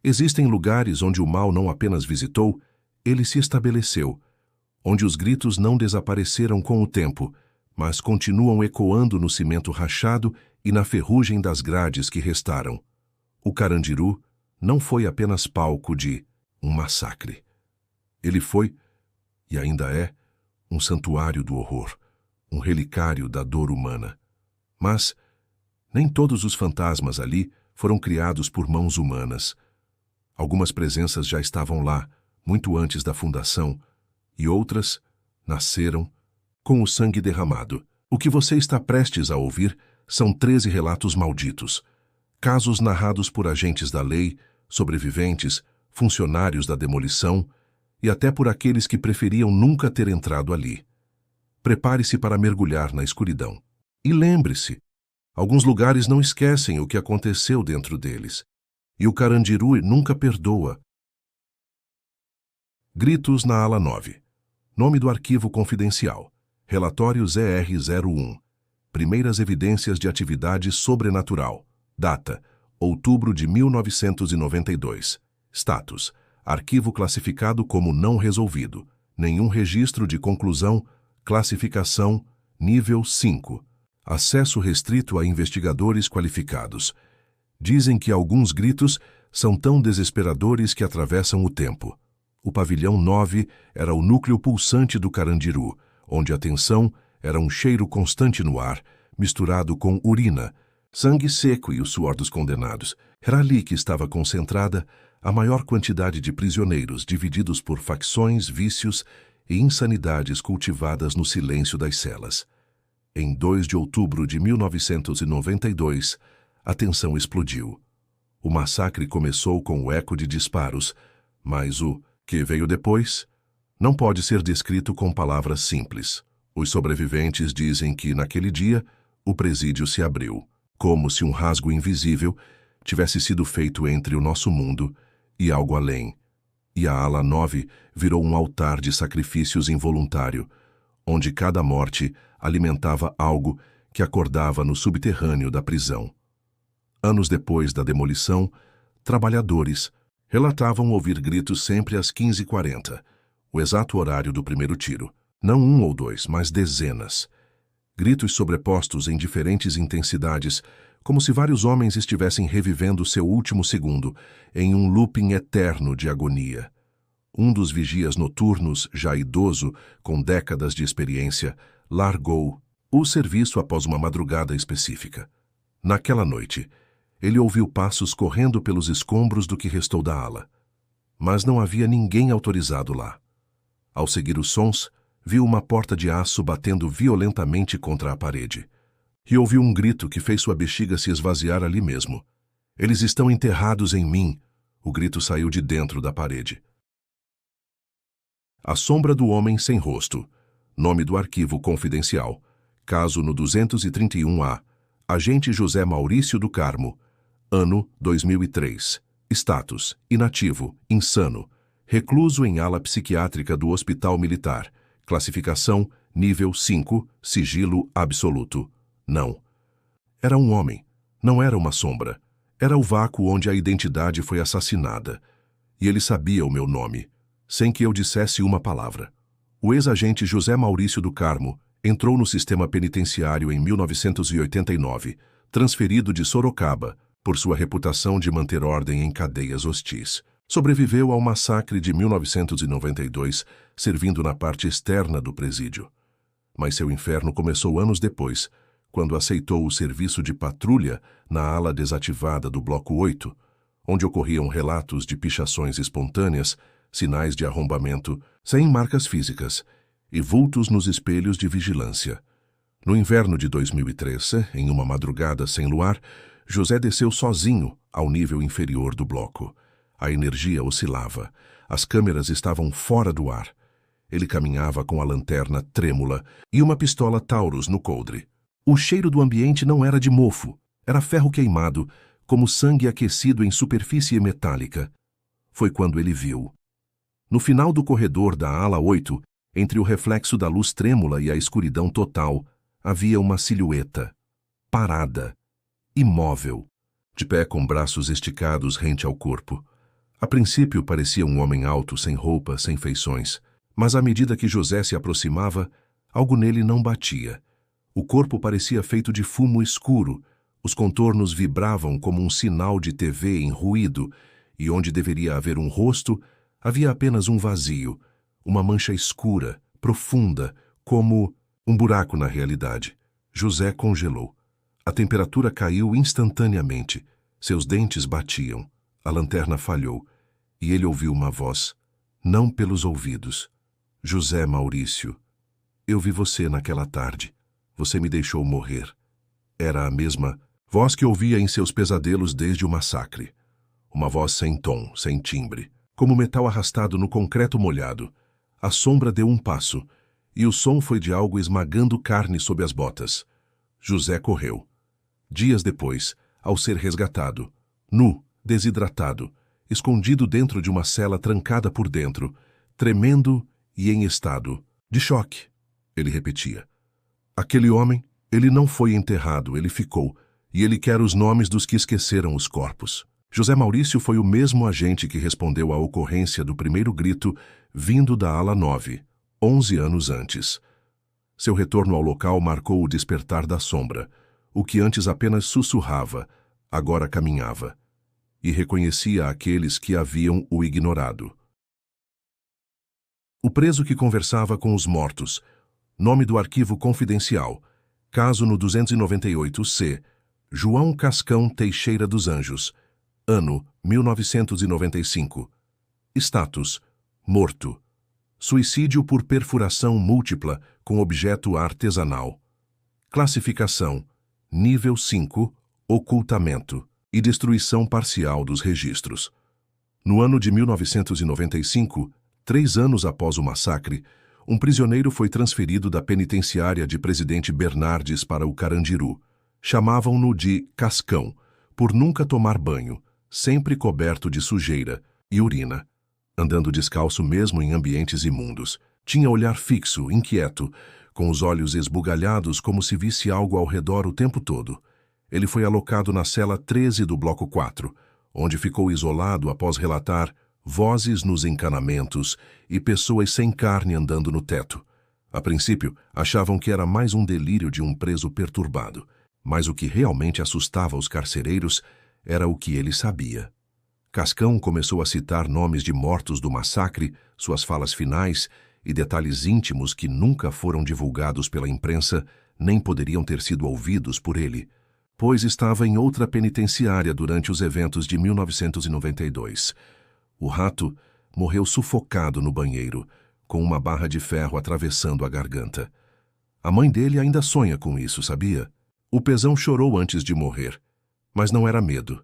Existem lugares onde o mal não apenas visitou, ele se estabeleceu, onde os gritos não desapareceram com o tempo, mas continuam ecoando no cimento rachado e na ferrugem das grades que restaram. O Carandiru não foi apenas palco de um massacre. Ele foi, e ainda é, um santuário do horror, um relicário da dor humana. Mas nem todos os fantasmas ali foram criados por mãos humanas. Algumas presenças já estavam lá, muito antes da fundação, e outras nasceram com o sangue derramado. O que você está prestes a ouvir são 13 relatos malditos, casos narrados por agentes da lei, sobreviventes, funcionários da demolição e até por aqueles que preferiam nunca ter entrado ali. Prepare-se para mergulhar na escuridão. E lembre-se, alguns lugares não esquecem o que aconteceu dentro deles, e o Carandiru nunca perdoa. Gritos na ala 9. Nome do arquivo confidencial. Relatório ZR-01. Primeiras evidências de atividade sobrenatural. Data: outubro de 1992. Status: arquivo classificado como não resolvido. Nenhum registro de conclusão. Classificação: nível 5. Acesso restrito a investigadores qualificados. Dizem que alguns gritos são tão desesperadores que atravessam o tempo. O pavilhão 9 era o núcleo pulsante do Carandiru, onde a tensão era um cheiro constante no ar, misturado com urina, sangue seco e o suor dos condenados. Era ali que estava concentrada a maior quantidade de prisioneiros divididos por facções, vícios e insanidades cultivadas no silêncio das celas. Em 2 de outubro de 1992, a tensão explodiu. O massacre começou com o eco de disparos, mas o que veio depois não pode ser descrito com palavras simples. Os sobreviventes dizem que, naquele dia, o presídio se abriu, como se um rasgo invisível tivesse sido feito entre o nosso mundo e algo além. E a ala 9 virou um altar de sacrifícios involuntário, onde cada morte alimentava algo que acordava no subterrâneo da prisão. Anos depois da demolição, trabalhadores relatavam ouvir gritos sempre às 15h40, o exato horário do primeiro tiro. Não um ou dois, mas dezenas. Gritos sobrepostos em diferentes intensidades, como se vários homens estivessem revivendo seu último segundo, em um looping eterno de agonia. Um dos vigias noturnos, já idoso, com décadas de experiência, largou o serviço após uma madrugada específica. Naquela noite, ele ouviu passos correndo pelos escombros do que restou da ala. Mas não havia ninguém autorizado lá. Ao seguir os sons, viu uma porta de aço batendo violentamente contra a parede. E ouviu um grito que fez sua bexiga se esvaziar ali mesmo. "Eles estão enterrados em mim!" O grito saiu de dentro da parede. A sombra do homem sem rosto. Nome do arquivo confidencial. Caso no 231A. Agente José Maurício do Carmo. Ano 2003. Status: inativo, insano. Recluso em ala psiquiátrica do Hospital Militar. Classificação: nível 5, sigilo absoluto. Não. Era um homem. Não era uma sombra. Era o vácuo onde a identidade foi assassinada. E ele sabia o meu nome, sem que eu dissesse uma palavra. O ex-agente José Maurício do Carmo entrou no sistema penitenciário em 1989, transferido de Sorocaba, por sua reputação de manter ordem em cadeias hostis. Sobreviveu ao massacre de 1992, servindo na parte externa do presídio. Mas seu inferno começou anos depois, quando aceitou o serviço de patrulha na ala desativada do Bloco 8, onde ocorriam relatos de pichações espontâneas, sinais de arrombamento, sem marcas físicas, e vultos nos espelhos de vigilância. No inverno de 2003, em uma madrugada sem luar, José desceu sozinho ao nível inferior do bloco. A energia oscilava. As câmeras estavam fora do ar. Ele caminhava com a lanterna trêmula e uma pistola Taurus no coldre. O cheiro do ambiente não era de mofo. Era ferro queimado, como sangue aquecido em superfície metálica. Foi quando ele viu. No final do corredor da ala 8, entre o reflexo da luz trêmula e a escuridão total, havia uma silhueta, parada, imóvel, de pé com braços esticados rente ao corpo. A princípio parecia um homem alto, sem roupa, sem feições, mas à medida que José se aproximava, algo nele não batia. O corpo parecia feito de fumo escuro, os contornos vibravam como um sinal de TV em ruído, e onde deveria haver um rosto, havia apenas um vazio, uma mancha escura, profunda, como um buraco na realidade. José congelou. A temperatura caiu instantaneamente. Seus dentes batiam. A lanterna falhou. E ele ouviu uma voz, não pelos ouvidos. José Maurício, eu vi você naquela tarde. Você me deixou morrer. Era a mesma voz que ouvia em seus pesadelos desde o massacre. Uma voz sem tom, sem timbre, como metal arrastado no concreto molhado. A sombra deu um passo, e o som foi de algo esmagando carne sob as botas. José correu. Dias depois, ao ser resgatado, nu, desidratado, escondido dentro de uma cela trancada por dentro, tremendo e em estado de choque, ele repetia. Aquele homem, ele não foi enterrado, ele ficou, e ele quer os nomes dos que esqueceram os corpos. José Maurício foi o mesmo agente que respondeu à ocorrência do primeiro grito vindo da ala 9, 11 anos antes. Seu retorno ao local marcou o despertar da sombra. O que antes apenas sussurrava, agora caminhava. E reconhecia aqueles que haviam o ignorado. O preso que conversava com os mortos. Nome do arquivo confidencial. Caso no 298-C. João Cascão Teixeira dos Anjos. Ano 1995. Status: morto. Suicídio por perfuração múltipla com objeto artesanal. Classificação: nível 5, ocultamento e destruição parcial dos registros. No ano de 1995, 3 anos após o massacre, um prisioneiro foi transferido da penitenciária de Presidente Bernardes para o Carandiru. Chamavam-no de Cascão, por nunca tomar banho, sempre coberto de sujeira e urina, andando descalço mesmo em ambientes imundos. Tinha olhar fixo, inquieto, com os olhos esbugalhados como se visse algo ao redor o tempo todo. Ele foi alocado na cela 13 do bloco 4, onde ficou isolado após relatar vozes nos encanamentos e pessoas sem carne andando no teto. A princípio, achavam que era mais um delírio de um preso perturbado, mas o que realmente assustava os carcereiros era o que ele sabia. Cascão começou a citar nomes de mortos do massacre, suas falas finais e detalhes íntimos que nunca foram divulgados pela imprensa nem poderiam ter sido ouvidos por ele, pois estava em outra penitenciária durante os eventos de 1992. O rato morreu sufocado no banheiro, com uma barra de ferro atravessando a garganta. A mãe dele ainda sonha com isso, sabia? O Pezão chorou antes de morrer, mas não era medo.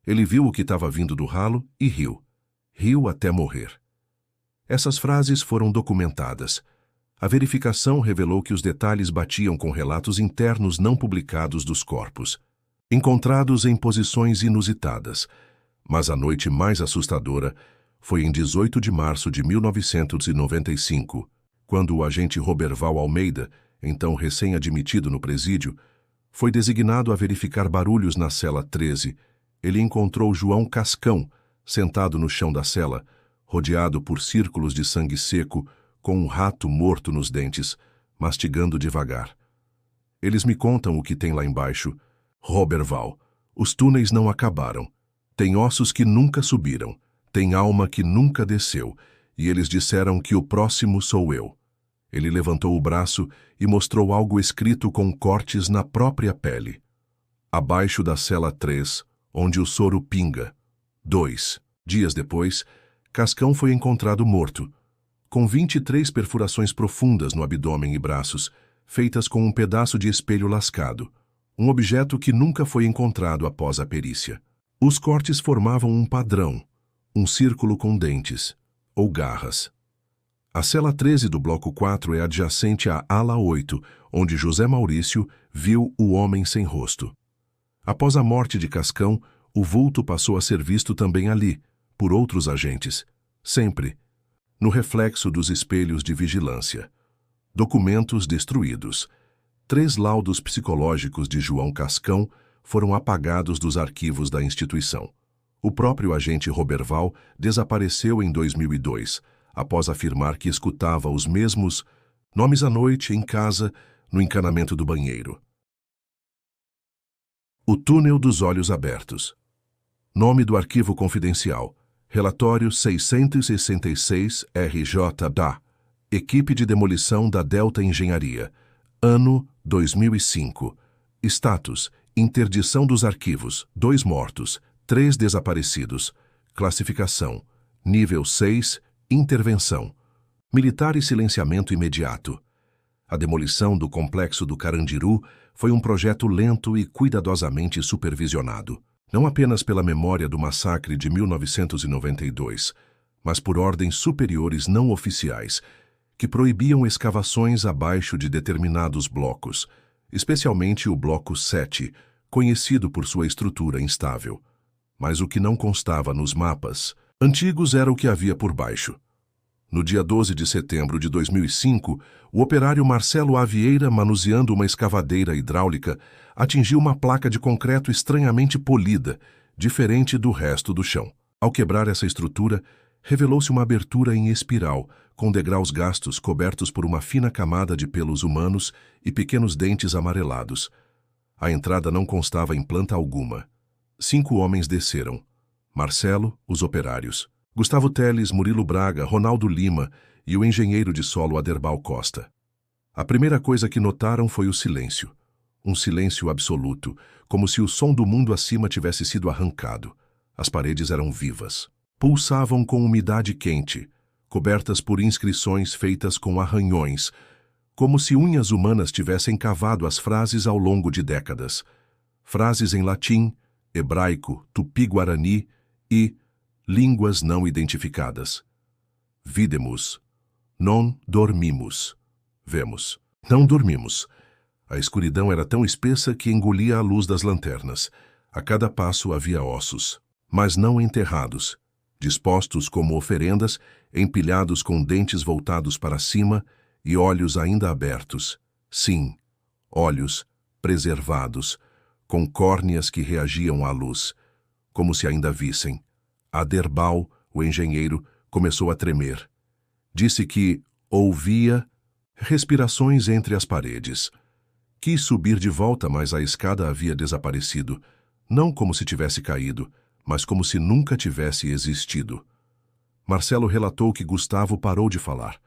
Ele viu o que estava vindo do ralo e riu. Riu até morrer. Essas frases foram documentadas. A verificação revelou que os detalhes batiam com relatos internos não publicados dos corpos, encontrados em posições inusitadas. Mas a noite mais assustadora foi em 18 de março de 1995, quando o agente Roberval Almeida, então recém-admitido no presídio, foi designado a verificar barulhos na cela 13. Ele encontrou João Cascão, sentado no chão da cela, rodeado por círculos de sangue seco, com um rato morto nos dentes, mastigando devagar. Eles me contam o que tem lá embaixo. Roberval, os túneis não acabaram. Tem ossos que nunca subiram. Tem alma que nunca desceu. E eles disseram que o próximo sou eu. Ele levantou o braço e mostrou algo escrito com cortes na própria pele. Abaixo da cela 3, onde o soro pinga. 2 dias depois, Cascão foi encontrado morto, com 23 perfurações profundas no abdômen e braços, feitas com um pedaço de espelho lascado, um objeto que nunca foi encontrado após a perícia. Os cortes formavam um padrão, um círculo com dentes, ou garras. A cela 13 do bloco 4 é adjacente à ala 8, onde José Maurício viu o homem sem rosto. Após a morte de Cascão, o vulto passou a ser visto também ali, por outros agentes, sempre no reflexo dos espelhos de vigilância. Documentos destruídos. 3 laudos psicológicos de João Cascão foram apagados dos arquivos da instituição. O próprio agente Roberval desapareceu em 2002, após afirmar que escutava os mesmos nomes à noite em casa, no encanamento do banheiro. O túnel dos olhos abertos. Nome do arquivo confidencial. Relatório 666 RJ-DA. Equipe de demolição da Delta Engenharia. Ano 2005. Status: interdição dos arquivos. 2 mortos. 3 desaparecidos. Classificação: nível 6. Intervenção. Militar e silenciamento imediato. A demolição do complexo do Carandiru foi um projeto lento e cuidadosamente supervisionado, não apenas pela memória do massacre de 1992, mas por ordens superiores não oficiais, que proibiam escavações abaixo de determinados blocos, especialmente o Bloco 7, conhecido por sua estrutura instável. Mas o que não constava nos mapas antigos era o que havia por baixo. No dia 12 de setembro de 2005, o operário Marcelo A. Vieira, manuseando uma escavadeira hidráulica, atingiu uma placa de concreto estranhamente polida, diferente do resto do chão. Ao quebrar essa estrutura, revelou-se uma abertura em espiral, com degraus gastos cobertos por uma fina camada de pelos humanos e pequenos dentes amarelados. A entrada não constava em planta alguma. 5 homens desceram. Marcelo, os operários. Gustavo Teles, Murilo Braga, Ronaldo Lima e o engenheiro de solo Aderbal Costa. A primeira coisa que notaram foi o silêncio. Um silêncio absoluto, como se o som do mundo acima tivesse sido arrancado. As paredes eram vivas. Pulsavam com umidade quente, cobertas por inscrições feitas com arranhões, como se unhas humanas tivessem cavado as frases ao longo de décadas. Frases em latim, hebraico, tupi-guarani e línguas não identificadas. Videmus. Non dormimus. Vemos. Não dormimos. A escuridão era tão espessa que engolia a luz das lanternas. A cada passo havia ossos, mas não enterrados, dispostos como oferendas, empilhados com dentes voltados para cima e olhos ainda abertos. Sim, olhos preservados, com córneas que reagiam à luz, como se ainda vissem. Aderbal, o engenheiro, começou a tremer. Disse que ouvia respirações entre as paredes. Quis subir de volta, mas a escada havia desaparecido, não como se tivesse caído, mas como se nunca tivesse existido. Marcelo relatou que Gustavo parou de falar.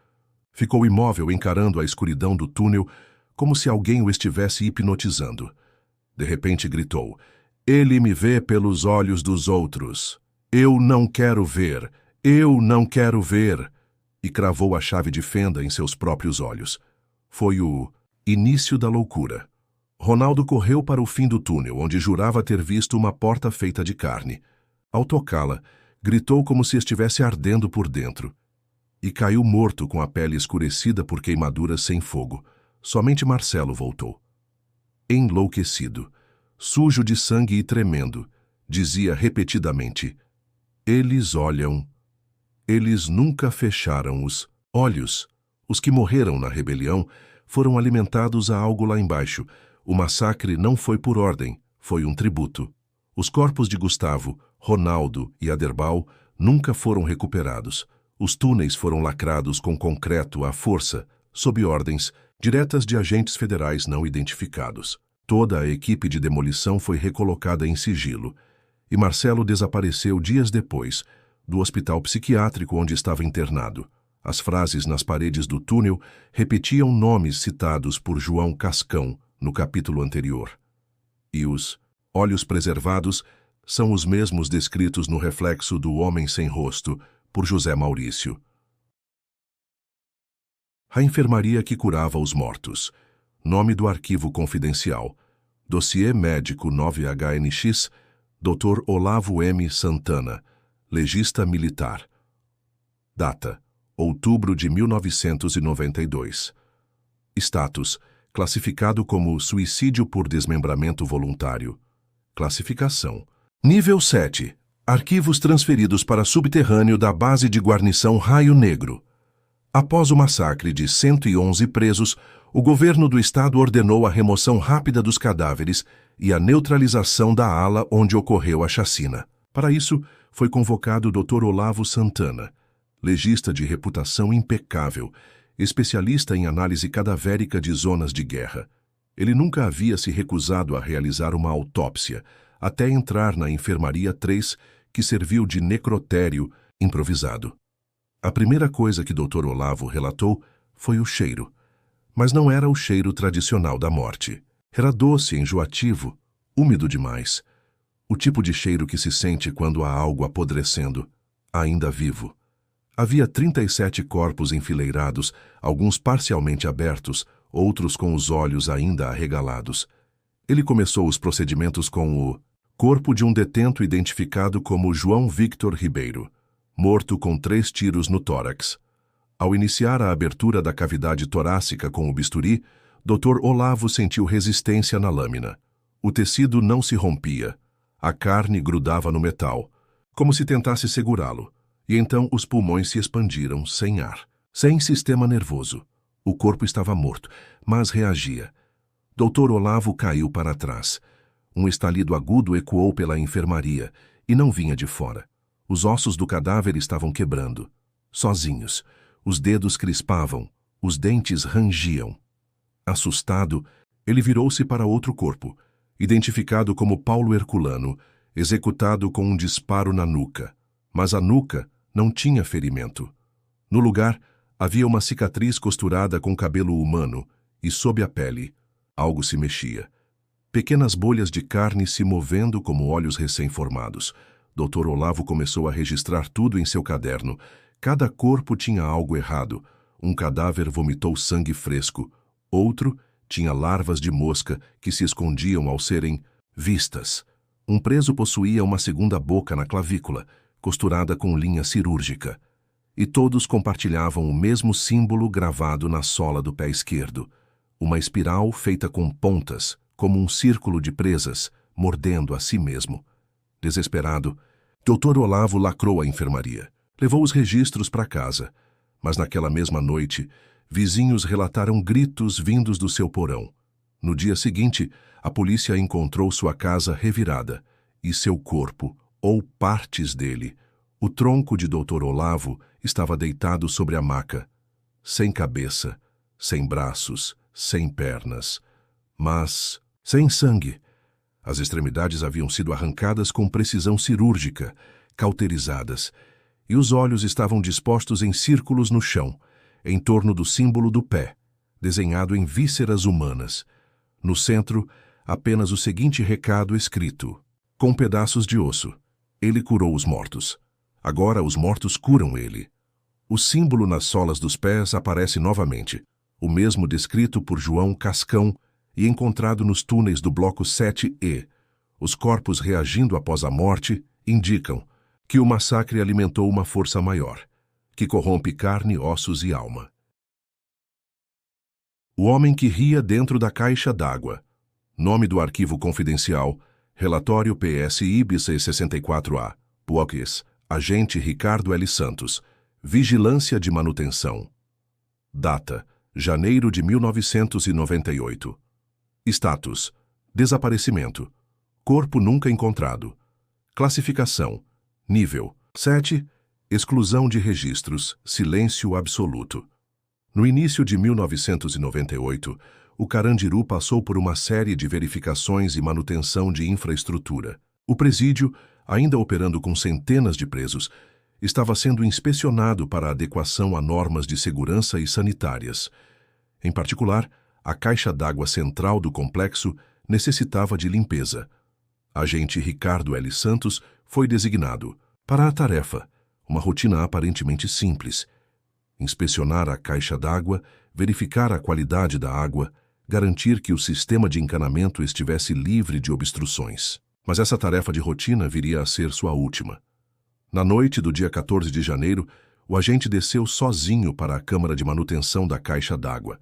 Ficou imóvel encarando a escuridão do túnel, como se alguém o estivesse hipnotizando. De repente gritou: "Ele me vê pelos olhos dos outros. Eu não quero ver, eu não quero ver", e cravou a chave de fenda em seus próprios olhos. Foi o início da loucura. Ronaldo correu para o fim do túnel, onde jurava ter visto uma porta feita de carne. Ao tocá-la, gritou como se estivesse ardendo por dentro. E caiu morto com a pele escurecida por queimaduras sem fogo. Somente Marcelo voltou. Enlouquecido, sujo de sangue e tremendo, dizia repetidamente: "Eles olham. Eles nunca fecharam os olhos." Os que morreram na rebelião foram alimentados a algo lá embaixo. O massacre não foi por ordem, foi um tributo. Os corpos de Gustavo, Ronaldo e Aderbal nunca foram recuperados. Os túneis foram lacrados com concreto à força, sob ordens diretas de agentes federais não identificados. Toda a equipe de demolição foi recolocada em sigilo, e Marcelo desapareceu dias depois, do hospital psiquiátrico onde estava internado. As frases nas paredes do túnel repetiam nomes citados por João Cascão no capítulo anterior. E os olhos preservados são os mesmos descritos no reflexo do Homem Sem Rosto, por José Maurício. A enfermaria que curava os mortos. Nome do arquivo confidencial. Dossiê médico 9HNX, Dr. Olavo M. Santana, legista militar. Data: outubro de 1992. Status: classificado como suicídio por desmembramento voluntário. Classificação: nível 7. Arquivos transferidos para subterrâneo da base de guarnição Raio Negro. Após o massacre de 111 presos, o governo do estado ordenou a remoção rápida dos cadáveres e a neutralização da ala onde ocorreu a chacina. Para isso, foi convocado o Dr. Olavo Santana, legista de reputação impecável, especialista em análise cadavérica de zonas de guerra. Ele nunca havia se recusado a realizar uma autópsia, até entrar na enfermaria 3, que serviu de necrotério improvisado. A primeira coisa que Dr. Olavo relatou foi o cheiro. Mas não era o cheiro tradicional da morte. Era doce, enjoativo, úmido demais. O tipo de cheiro que se sente quando há algo apodrecendo, ainda vivo. Havia 37 corpos enfileirados, alguns parcialmente abertos, outros com os olhos ainda arregalados. Ele começou os procedimentos com o corpo de um detento identificado como João Victor Ribeiro, morto com 3 tiros no tórax. Ao iniciar a abertura da cavidade torácica com o bisturi, Dr. Olavo sentiu resistência na lâmina. O tecido não se rompia. A carne grudava no metal, como se tentasse segurá-lo, e então os pulmões se expandiram sem ar, sem sistema nervoso. O corpo estava morto, mas reagia. Dr. Olavo caiu para trás. Um estalido agudo ecoou pela enfermaria, e não vinha de fora. Os ossos do cadáver estavam quebrando. Sozinhos. Os dedos crispavam, os dentes rangiam. Assustado, ele virou-se para outro corpo, identificado como Paulo Herculano, executado com um disparo na nuca. Mas a nuca não tinha ferimento. No lugar, havia uma cicatriz costurada com cabelo humano, e sob a pele, algo se mexia. Pequenas bolhas de carne se movendo como olhos recém-formados. Dr. Olavo começou a registrar tudo em seu caderno. Cada corpo tinha algo errado. Um cadáver vomitou sangue fresco. Outro tinha larvas de mosca que se escondiam ao serem vistas. Um preso possuía uma segunda boca na clavícula, costurada com linha cirúrgica. E todos compartilhavam o mesmo símbolo gravado na sola do pé esquerdo. Uma espiral feita com pontas, como um círculo de presas, mordendo a si mesmo. Desesperado, Dr. Olavo lacrou a enfermaria. Levou os registros para casa, mas naquela mesma noite, vizinhos relataram gritos vindos do seu porão. No dia seguinte, a polícia encontrou sua casa revirada e seu corpo, ou partes dele. O tronco de Dr. Olavo estava deitado sobre a maca, sem cabeça, sem braços, sem pernas, mas sem sangue. As extremidades haviam sido arrancadas com precisão cirúrgica, cauterizadas, e os olhos estavam dispostos em círculos no chão, em torno do símbolo do pé, desenhado em vísceras humanas. No centro, apenas o seguinte recado escrito: com pedaços de osso. Ele curou os mortos. Agora os mortos curam ele. O símbolo nas solas dos pés aparece novamente, o mesmo descrito por João Cascão e encontrado nos túneis do bloco 7E. Os corpos reagindo após a morte indicam que o massacre alimentou uma força maior, que corrompe carne, ossos e alma. O homem que ria dentro da caixa d'água. Nome do arquivo confidencial, relatório PSI-BC 64A, PUOCs, agente Ricardo L. Santos, vigilância de manutenção. Data, janeiro de 1998. Status, desaparecimento. Corpo nunca encontrado. Classificação, nível 7, exclusão de registros, silêncio absoluto. No início de 1998, o Carandiru passou por uma série de verificações e manutenção de infraestrutura. O presídio, ainda operando com centenas de presos, estava sendo inspecionado para adequação a normas de segurança e sanitárias. Em particular, a caixa d'água central do complexo necessitava de limpeza. Agente Ricardo L. Santos foi designado para a tarefa, uma rotina aparentemente simples: inspecionar a caixa d'água, verificar a qualidade da água, garantir que o sistema de encanamento estivesse livre de obstruções. Mas essa tarefa de rotina viria a ser sua última. Na noite do dia 14 de janeiro, o agente desceu sozinho para a câmara de manutenção da caixa d'água.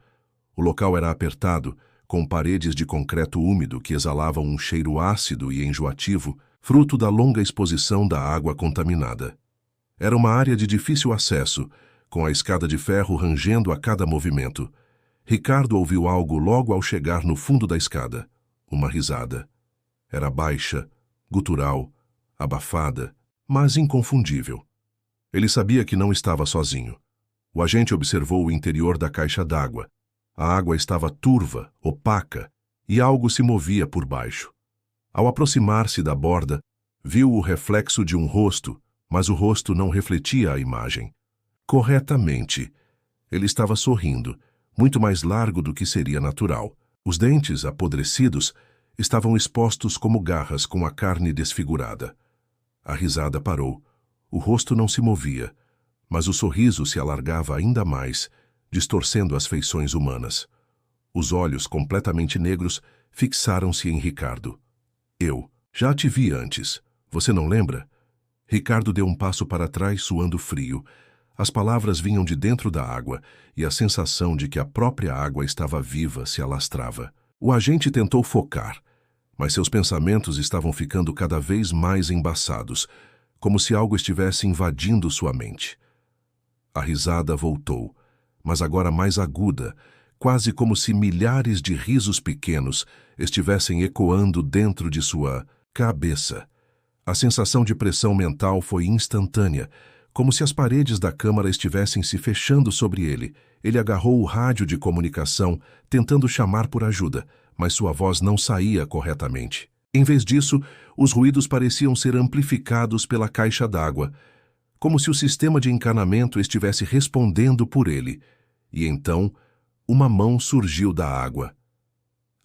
O local era apertado, com paredes de concreto úmido que exalavam um cheiro ácido e enjoativo, fruto da longa exposição da água contaminada. Era uma área de difícil acesso, com a escada de ferro rangendo a cada movimento. Ricardo ouviu algo logo ao chegar no fundo da escada. Uma risada. Era baixa, gutural, abafada, mas inconfundível. Ele sabia que não estava sozinho. O agente observou o interior da caixa d'água. A água estava turva, opaca, e algo se movia por baixo. Ao aproximar-se da borda, viu o reflexo de um rosto, mas o rosto não refletia a imagem. Corretamente, ele estava sorrindo, muito mais largo do que seria natural. Os dentes, apodrecidos, estavam expostos como garras com a carne desfigurada. A risada parou. O rosto não se movia, mas o sorriso se alargava ainda mais, distorcendo as feições humanas. Os olhos, completamente negros, fixaram-se em Ricardo. Eu já te vi antes. Você não lembra? Ricardo deu um passo para trás, suando frio. As palavras vinham de dentro da água, e a sensação de que a própria água estava viva se alastrava. O agente tentou focar, mas seus pensamentos estavam ficando cada vez mais embaçados, como se algo estivesse invadindo sua mente. A risada voltou, mas agora mais aguda, quase como se milhares de risos pequenos estivessem ecoando dentro de sua cabeça. A sensação de pressão mental foi instantânea, como se as paredes da câmara estivessem se fechando sobre ele. Ele agarrou o rádio de comunicação, tentando chamar por ajuda, mas sua voz não saía corretamente. Em vez disso, os ruídos pareciam ser amplificados pela caixa d'água, como se o sistema de encanamento estivesse respondendo por ele. E então, uma mão surgiu da água.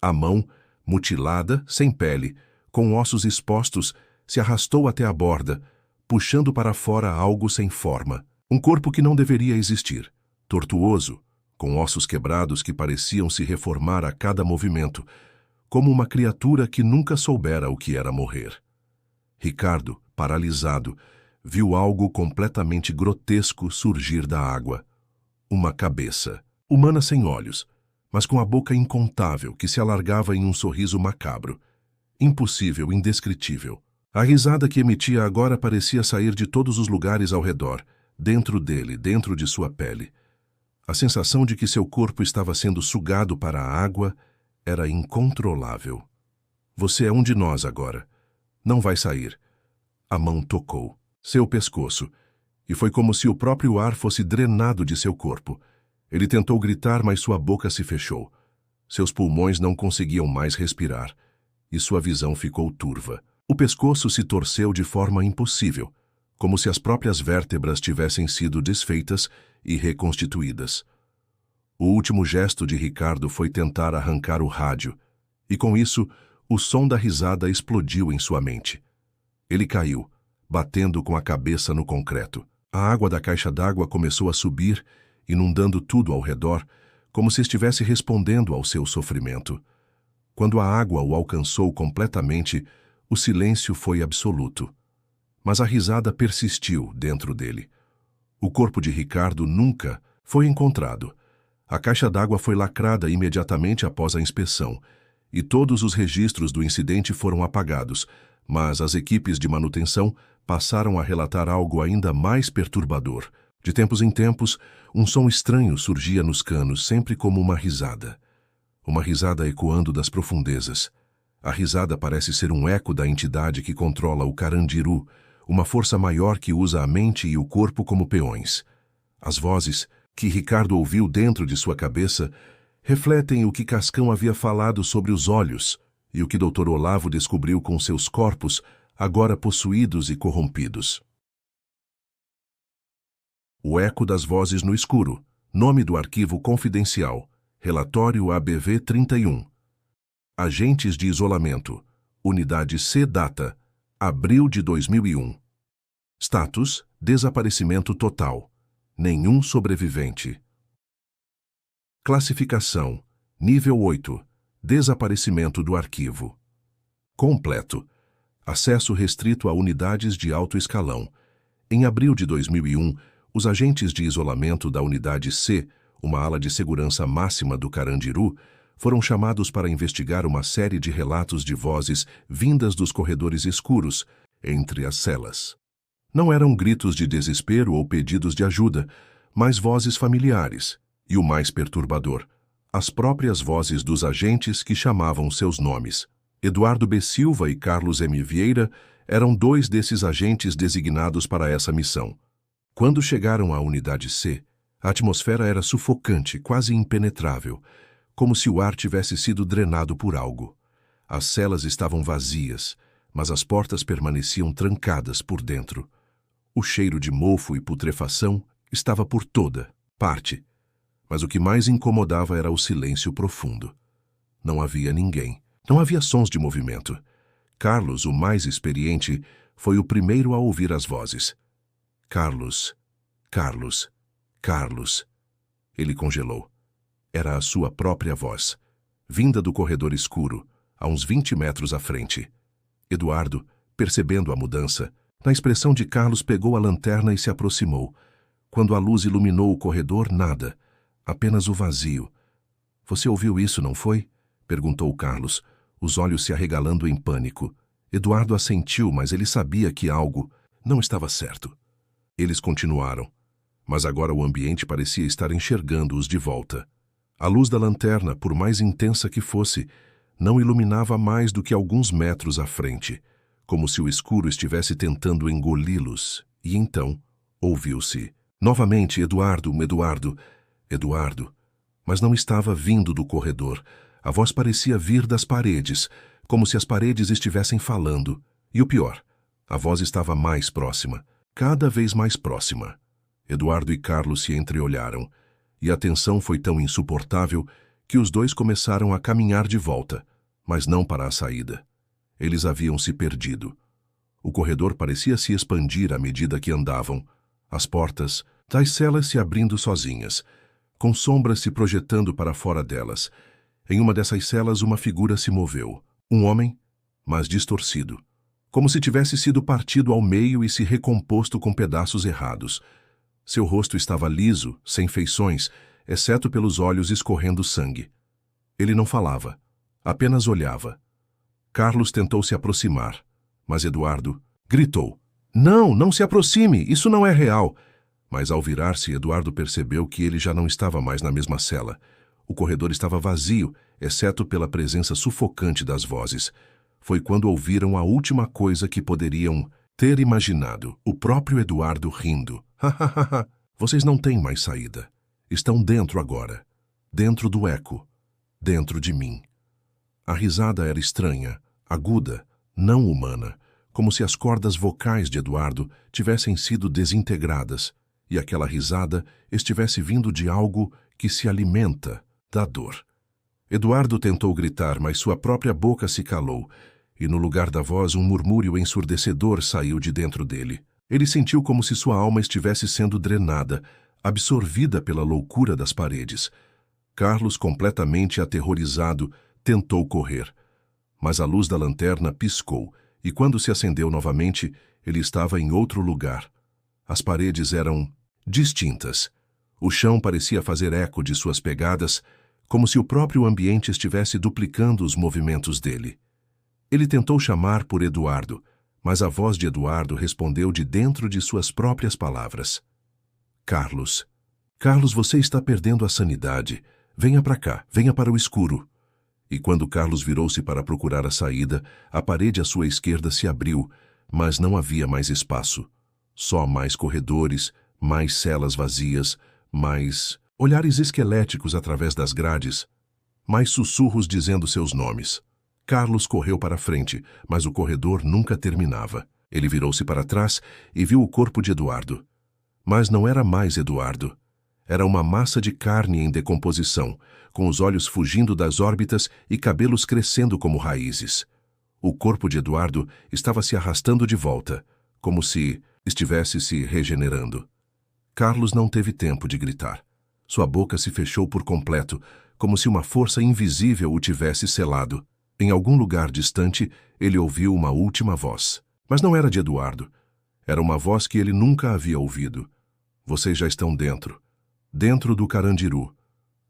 A mão, mutilada, sem pele, com ossos expostos, se arrastou até a borda, puxando para fora algo sem forma. Um corpo que não deveria existir, tortuoso, com ossos quebrados que pareciam se reformar a cada movimento, como uma criatura que nunca soubera o que era morrer. Ricardo, paralisado, viu algo completamente grotesco surgir da água. Uma cabeça, humana sem olhos, mas com a boca incontável que se alargava em um sorriso macabro. Impossível, indescritível. A risada que emitia agora parecia sair de todos os lugares ao redor, dentro dele, dentro de sua pele. A sensação de que seu corpo estava sendo sugado para a água era incontrolável. Você é um de nós agora. Não vai sair. A mão tocou seu pescoço, e foi como se o próprio ar fosse drenado de seu corpo. Ele tentou gritar, mas sua boca se fechou. Seus pulmões não conseguiam mais respirar, e sua visão ficou turva. O pescoço se torceu de forma impossível, como se as próprias vértebras tivessem sido desfeitas e reconstituídas. O último gesto de Ricardo foi tentar arrancar o rádio, e com isso, o som da risada explodiu em sua mente. Ele caiu, batendo com a cabeça no concreto. A água da caixa d'água começou a subir, inundando tudo ao redor, como se estivesse respondendo ao seu sofrimento. Quando a água o alcançou completamente, o silêncio foi absoluto. Mas a risada persistiu dentro dele. O corpo de Ricardo nunca foi encontrado. A caixa d'água foi lacrada imediatamente após a inspeção, e todos os registros do incidente foram apagados, mas as equipes de manutenção passaram a relatar algo ainda mais perturbador. De tempos em tempos, um som estranho surgia nos canos, sempre como uma risada. Uma risada ecoando das profundezas. A risada parece ser um eco da entidade que controla o Carandiru, uma força maior que usa a mente e o corpo como peões. As vozes que Ricardo ouviu dentro de sua cabeça refletem o que Cascão havia falado sobre os olhos e o que Dr. Olavo descobriu com seus corpos, agora possuídos e corrompidos. O eco das vozes no escuro. Nome do arquivo confidencial. Relatório ABV 31. Agentes de isolamento. Unidade C. Data. Abril de 2001. Status: desaparecimento total. Nenhum sobrevivente. Classificação: nível 8. Desaparecimento do arquivo. Completo. Acesso restrito a unidades de alto escalão. Em abril de 2001, os agentes de isolamento da Unidade C, uma ala de segurança máxima do Carandiru, foram chamados para investigar uma série de relatos de vozes vindas dos corredores escuros, entre as celas. Não eram gritos de desespero ou pedidos de ajuda, mas vozes familiares, e o mais perturbador, as próprias vozes dos agentes que chamavam seus nomes. Eduardo B. Silva e Carlos M. Vieira Eram 2 desses agentes designados para essa missão. Quando chegaram à unidade C, a atmosfera era sufocante, quase impenetrável, como se o ar tivesse sido drenado por algo. As celas estavam vazias, mas as portas permaneciam trancadas por dentro. O cheiro de mofo e putrefação estava por toda parte, mas o que mais incomodava era o silêncio profundo. Não havia ninguém. Não havia sons de movimento. Carlos, o mais experiente, foi o primeiro a ouvir as vozes. Carlos, Carlos, Carlos. Ele congelou. Era a sua própria voz, vinda do corredor escuro, a uns 20 metros à frente. Eduardo, percebendo a mudança, na expressão de Carlos, pegou a lanterna e se aproximou. Quando a luz iluminou o corredor, nada, apenas o vazio. Você ouviu isso, não foi? Perguntou Carlos, os olhos se arregalando em pânico. Eduardo assentiu, mas ele sabia que algo não estava certo. Eles continuaram, mas agora o ambiente parecia estar enxergando-os de volta. A luz da lanterna, por mais intensa que fosse, não iluminava mais do que alguns metros à frente, como se o escuro estivesse tentando engoli-los. E então, ouviu-se novamente: Eduardo, Eduardo, Eduardo. Mas não estava vindo do corredor. A voz parecia vir das paredes, como se as paredes estivessem falando. E o pior, a voz estava mais próxima, cada vez mais próxima. Eduardo e Carlos se entreolharam, e a tensão foi tão insuportável que os 2 começaram a caminhar de volta, mas não para a saída. Eles haviam se perdido. O corredor parecia se expandir à medida que andavam, as portas das celas se abrindo sozinhas, com sombras se projetando para fora delas. Em uma dessas celas, uma figura se moveu. Um homem, mas distorcido, como se tivesse sido partido ao meio e se recomposto com pedaços errados. Seu rosto estava liso, sem feições, exceto pelos olhos escorrendo sangue. Ele não falava, apenas olhava. Carlos tentou se aproximar, mas Eduardo gritou: Não, não se aproxime, isso não é real. Mas ao virar-se, Eduardo percebeu que ele já não estava mais na mesma cela. O corredor estava vazio, exceto pela presença sufocante das vozes. Foi quando ouviram a última coisa que poderiam ter imaginado: o próprio Eduardo rindo. Hahaha, vocês não têm mais saída. Estão dentro agora. Dentro do eco. Dentro de mim. A risada era estranha, aguda, não humana, como se as cordas vocais de Eduardo tivessem sido desintegradas e aquela risada estivesse vindo de algo que se alimenta da dor. Eduardo tentou gritar, mas sua própria boca se calou, e no lugar da voz um murmúrio ensurdecedor saiu de dentro dele. Ele sentiu como se sua alma estivesse sendo drenada, absorvida pela loucura das paredes. Carlos, completamente aterrorizado, tentou correr, mas a luz da lanterna piscou, e quando se acendeu novamente, ele estava em outro lugar. As paredes eram distintas. O chão parecia fazer eco de suas pegadas, como se o próprio ambiente estivesse duplicando os movimentos dele. Ele tentou chamar por Eduardo, mas a voz de Eduardo respondeu de dentro de suas próprias palavras. Carlos. Carlos, você está perdendo a sanidade. Venha para cá, venha para o escuro. E quando Carlos virou-se para procurar a saída, a parede à sua esquerda se abriu, mas não havia mais espaço. Só mais corredores, mais celas vazias, mais olhares esqueléticos através das grades, mais sussurros dizendo seus nomes. Carlos correu para frente, mas o corredor nunca terminava. Ele virou-se para trás e viu o corpo de Eduardo. Mas não era mais Eduardo. Era uma massa de carne em decomposição, com os olhos fugindo das órbitas e cabelos crescendo como raízes. O corpo de Eduardo estava se arrastando de volta, como se estivesse se regenerando. Carlos não teve tempo de gritar. Sua boca se fechou por completo, como se uma força invisível o tivesse selado. Em algum lugar distante, ele ouviu uma última voz. Mas não era de Eduardo. Era uma voz que ele nunca havia ouvido. Vocês já estão dentro. Dentro do Carandiru.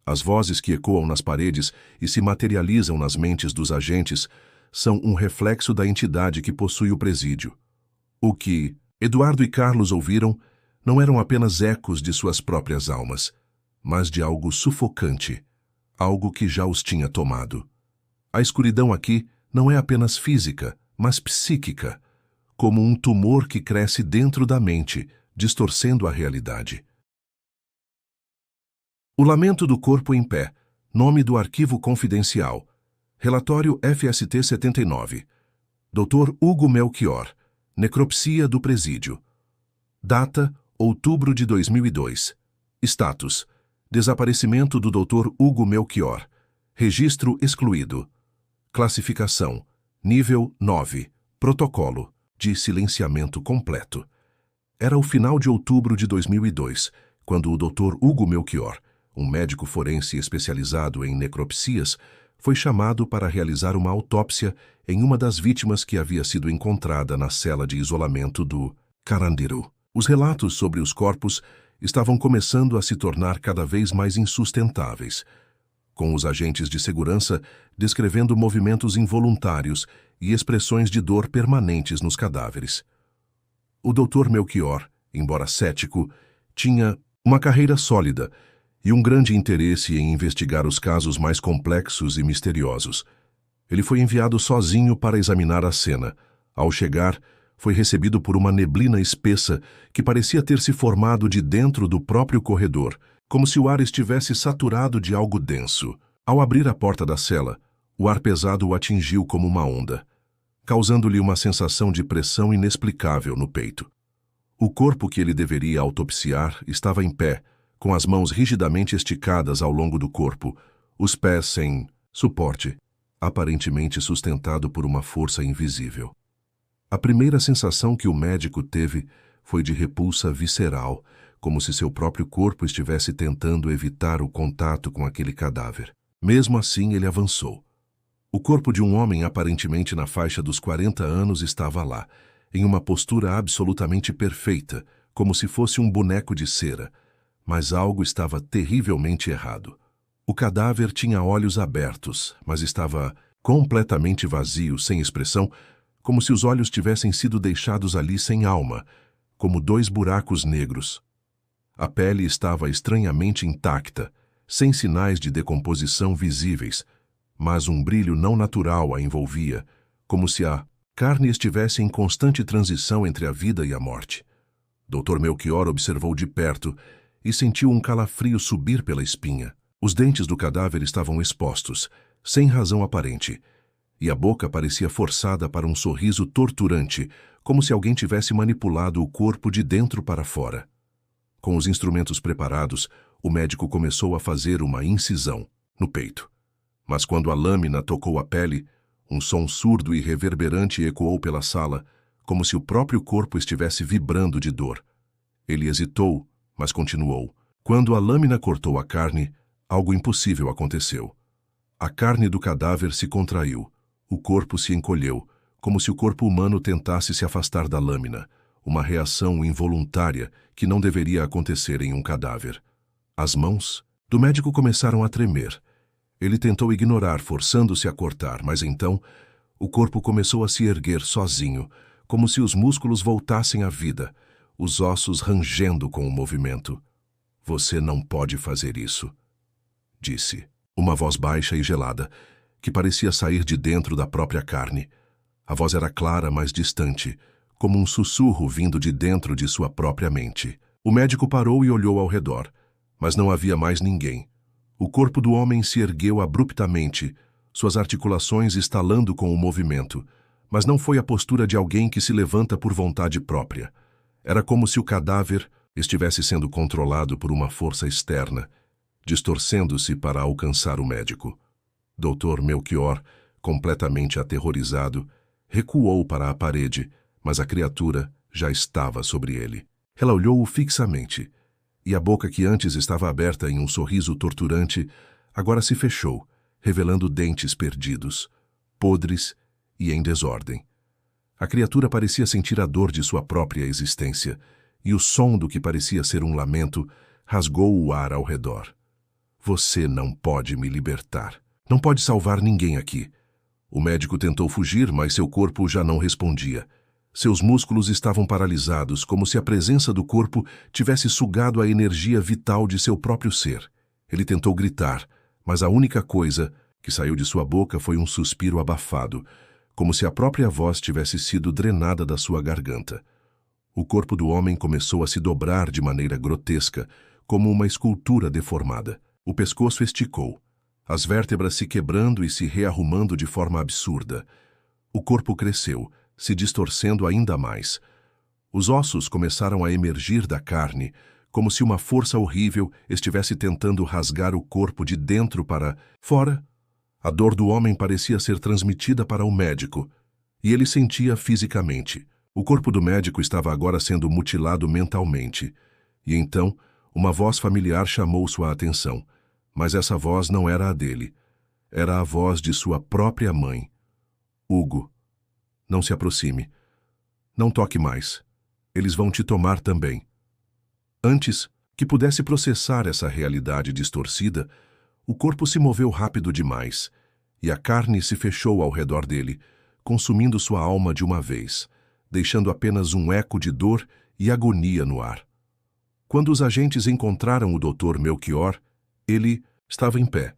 As vozes que ecoam nas paredes e se materializam nas mentes dos agentes são um reflexo da entidade que possui o presídio. O que Eduardo e Carlos ouviram não eram apenas ecos de suas próprias almas, mas de algo sufocante, algo que já os tinha tomado. A escuridão aqui não é apenas física, mas psíquica, como um tumor que cresce dentro da mente, distorcendo a realidade. O lamento do corpo em pé. Nome do arquivo confidencial. Relatório FST 79. Dr. Hugo Melchior. Necropsia do presídio. Data: outubro de 2002. Status: desaparecimento do Dr. Hugo Melchior. Registro excluído. Classificação: nível 9. Protocolo de silenciamento completo. Era o final de outubro de 2002, quando o Dr. Hugo Melchior, um médico forense especializado em necropsias, foi chamado para realizar uma autópsia em uma das vítimas que havia sido encontrada na cela de isolamento do Carandiru. Os relatos sobre os corpos estavam começando a se tornar cada vez mais insustentáveis, com os agentes de segurança descrevendo movimentos involuntários e expressões de dor permanentes nos cadáveres. O Dr. Melchior, embora cético, tinha uma carreira sólida e um grande interesse em investigar os casos mais complexos e misteriosos. Ele foi enviado sozinho para examinar a cena. Ao chegar, foi recebido por uma neblina espessa que parecia ter se formado de dentro do próprio corredor, como se o ar estivesse saturado de algo denso. Ao abrir a porta da cela, o ar pesado o atingiu como uma onda, causando-lhe uma sensação de pressão inexplicável no peito. O corpo que ele deveria autopsiar estava em pé, com as mãos rigidamente esticadas ao longo do corpo, os pés sem suporte, aparentemente sustentado por uma força invisível. A primeira sensação que o médico teve foi de repulsa visceral, como se seu próprio corpo estivesse tentando evitar o contato com aquele cadáver. Mesmo assim, ele avançou. O corpo de um homem aparentemente na faixa dos 40 anos estava lá, em uma postura absolutamente perfeita, como se fosse um boneco de cera. Mas algo estava terrivelmente errado. O cadáver tinha olhos abertos, mas estava completamente vazio, sem expressão, como se os olhos tivessem sido deixados ali sem alma, como dois buracos negros. A pele estava estranhamente intacta, sem sinais de decomposição visíveis, mas um brilho não natural a envolvia, como se a carne estivesse em constante transição entre a vida e a morte. Dr. Melchior observou de perto e sentiu um calafrio subir pela espinha. Os dentes do cadáver estavam expostos, sem razão aparente, e a boca parecia forçada para um sorriso torturante, como se alguém tivesse manipulado o corpo de dentro para fora. Com os instrumentos preparados, o médico começou a fazer uma incisão no peito. Mas quando a lâmina tocou a pele, um som surdo e reverberante ecoou pela sala, como se o próprio corpo estivesse vibrando de dor. Ele hesitou, mas continuou. Quando a lâmina cortou a carne, algo impossível aconteceu. A carne do cadáver se contraiu, o corpo se encolheu, como se o corpo humano tentasse se afastar da lâmina, uma reação involuntária que não deveria acontecer em um cadáver. As mãos do médico começaram a tremer. Ele tentou ignorar, forçando-se a cortar, mas então o corpo começou a se erguer sozinho, como se os músculos voltassem à vida, os ossos rangendo com o movimento. "Você não pode fazer isso", disse, uma voz baixa e gelada, que parecia sair de dentro da própria carne. A voz era clara, mas distante, como um sussurro vindo de dentro de sua própria mente. O médico parou e olhou ao redor, mas não havia mais ninguém. O corpo do homem se ergueu abruptamente, suas articulações estalando com o movimento, mas não foi a postura de alguém que se levanta por vontade própria. Era como se o cadáver estivesse sendo controlado por uma força externa, distorcendo-se para alcançar o médico. Dr. Melchior, completamente aterrorizado, recuou para a parede, mas a criatura já estava sobre ele. Ela olhou-o fixamente, e a boca que antes estava aberta em um sorriso torturante, agora se fechou, revelando dentes perdidos, podres e em desordem. A criatura parecia sentir a dor de sua própria existência, e o som do que parecia ser um lamento rasgou o ar ao redor. "Você não pode me libertar. Não pode salvar ninguém aqui." O médico tentou fugir, mas seu corpo já não respondia. Seus músculos estavam paralisados, como se a presença do corpo tivesse sugado a energia vital de seu próprio ser. Ele tentou gritar, mas a única coisa que saiu de sua boca foi um suspiro abafado, como se a própria voz tivesse sido drenada da sua garganta. O corpo do homem começou a se dobrar de maneira grotesca, como uma escultura deformada. O pescoço esticou, as vértebras se quebrando e se rearrumando de forma absurda. O corpo cresceu, se distorcendo ainda mais. Os ossos começaram a emergir da carne, como se uma força horrível estivesse tentando rasgar o corpo de dentro para fora. A dor do homem parecia ser transmitida para o médico, e ele sentia fisicamente. O corpo do médico estava agora sendo mutilado mentalmente. E então, uma voz familiar chamou sua atenção. Mas essa voz não era a dele. Era a voz de sua própria mãe. Hugo, não se aproxime. Não toque mais. Eles vão te tomar também. Antes que pudesse processar essa realidade distorcida, o corpo se moveu rápido demais, e a carne se fechou ao redor dele, consumindo sua alma de uma vez, deixando apenas um eco de dor e agonia no ar. Quando os agentes encontraram o Dr. Melchior, ele estava em pé,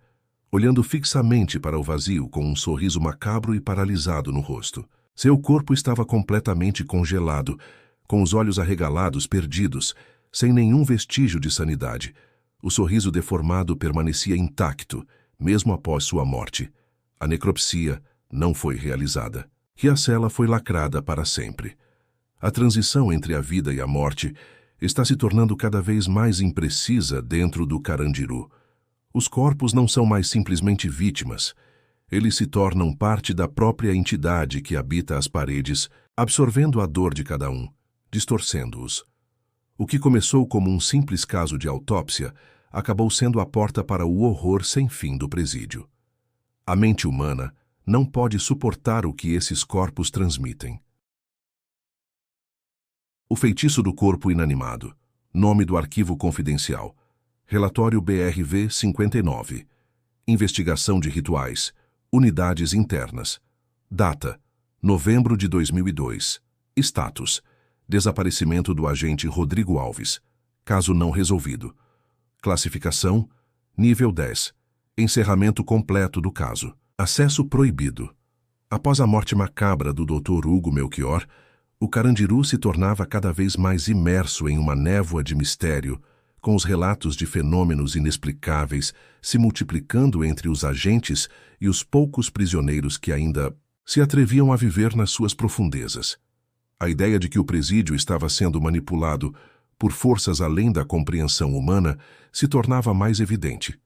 olhando fixamente para o vazio com um sorriso macabro e paralisado no rosto. Seu corpo estava completamente congelado, com os olhos arregalados, perdidos, sem nenhum vestígio de sanidade. O sorriso deformado permanecia intacto, mesmo após sua morte. A necropsia não foi realizada. E a cela foi lacrada para sempre. A transição entre a vida e a morte está se tornando cada vez mais imprecisa dentro do Carandiru. Os corpos não são mais simplesmente vítimas. Eles se tornam parte da própria entidade que habita as paredes, absorvendo a dor de cada um, distorcendo-os. O que começou como um simples caso de autópsia acabou sendo a porta para o horror sem fim do presídio. A mente humana não pode suportar o que esses corpos transmitem. O feitiço do corpo inanimado. Nome do arquivo confidencial. Relatório BRV 59. Investigação de rituais. Unidades internas. Data: novembro de 2002. Status: desaparecimento do agente Rodrigo Alves. Caso não resolvido. Classificação: nível 10. Encerramento completo do caso. Acesso proibido. Após a morte macabra do Dr. Hugo Melchior, o Carandiru se tornava cada vez mais imerso em uma névoa de mistério, com os relatos de fenômenos inexplicáveis se multiplicando entre os agentes e os poucos prisioneiros que ainda se atreviam a viver nas suas profundezas. A ideia de que o presídio estava sendo manipulado por forças além da compreensão humana se tornava mais evidente.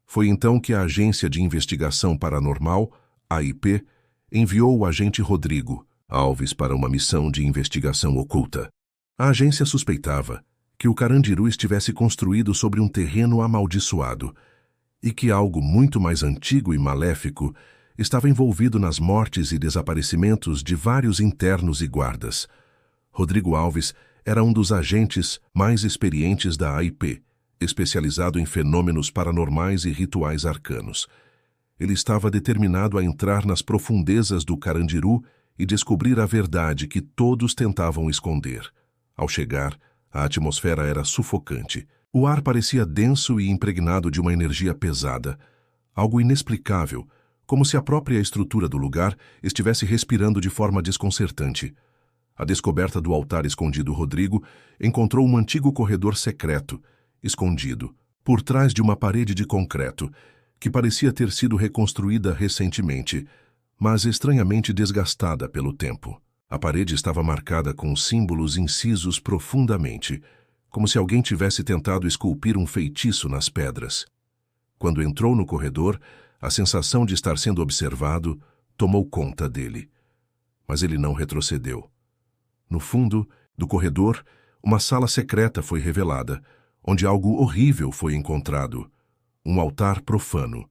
Foi então que a Agência de Investigação Paranormal, AIP, enviou o agente Rodrigo Alves para uma missão de investigação oculta. A agência suspeitava que o Carandiru estivesse construído sobre um terreno amaldiçoado e que algo muito mais antigo e maléfico estava envolvido nas mortes e desaparecimentos de vários internos e guardas. Rodrigo Alves era um dos agentes mais experientes da AIP, especializado em fenômenos paranormais e rituais arcanos. Ele estava determinado a entrar nas profundezas do Carandiru e descobrir a verdade que todos tentavam esconder. Ao chegar, a atmosfera era sufocante. O ar parecia denso e impregnado de uma energia pesada, algo inexplicável, como se a própria estrutura do lugar estivesse respirando de forma desconcertante. A descoberta do altar escondido Rodrigo encontrou um antigo corredor secreto, escondido, por trás de uma parede de concreto, que parecia ter sido reconstruída recentemente, mas estranhamente desgastada pelo tempo. A parede estava marcada com símbolos incisos profundamente, como se alguém tivesse tentado esculpir um feitiço nas pedras. Quando entrou no corredor, a sensação de estar sendo observado tomou conta dele. Mas ele não retrocedeu. No fundo do corredor, uma sala secreta foi revelada, onde algo horrível foi encontrado: um altar profano.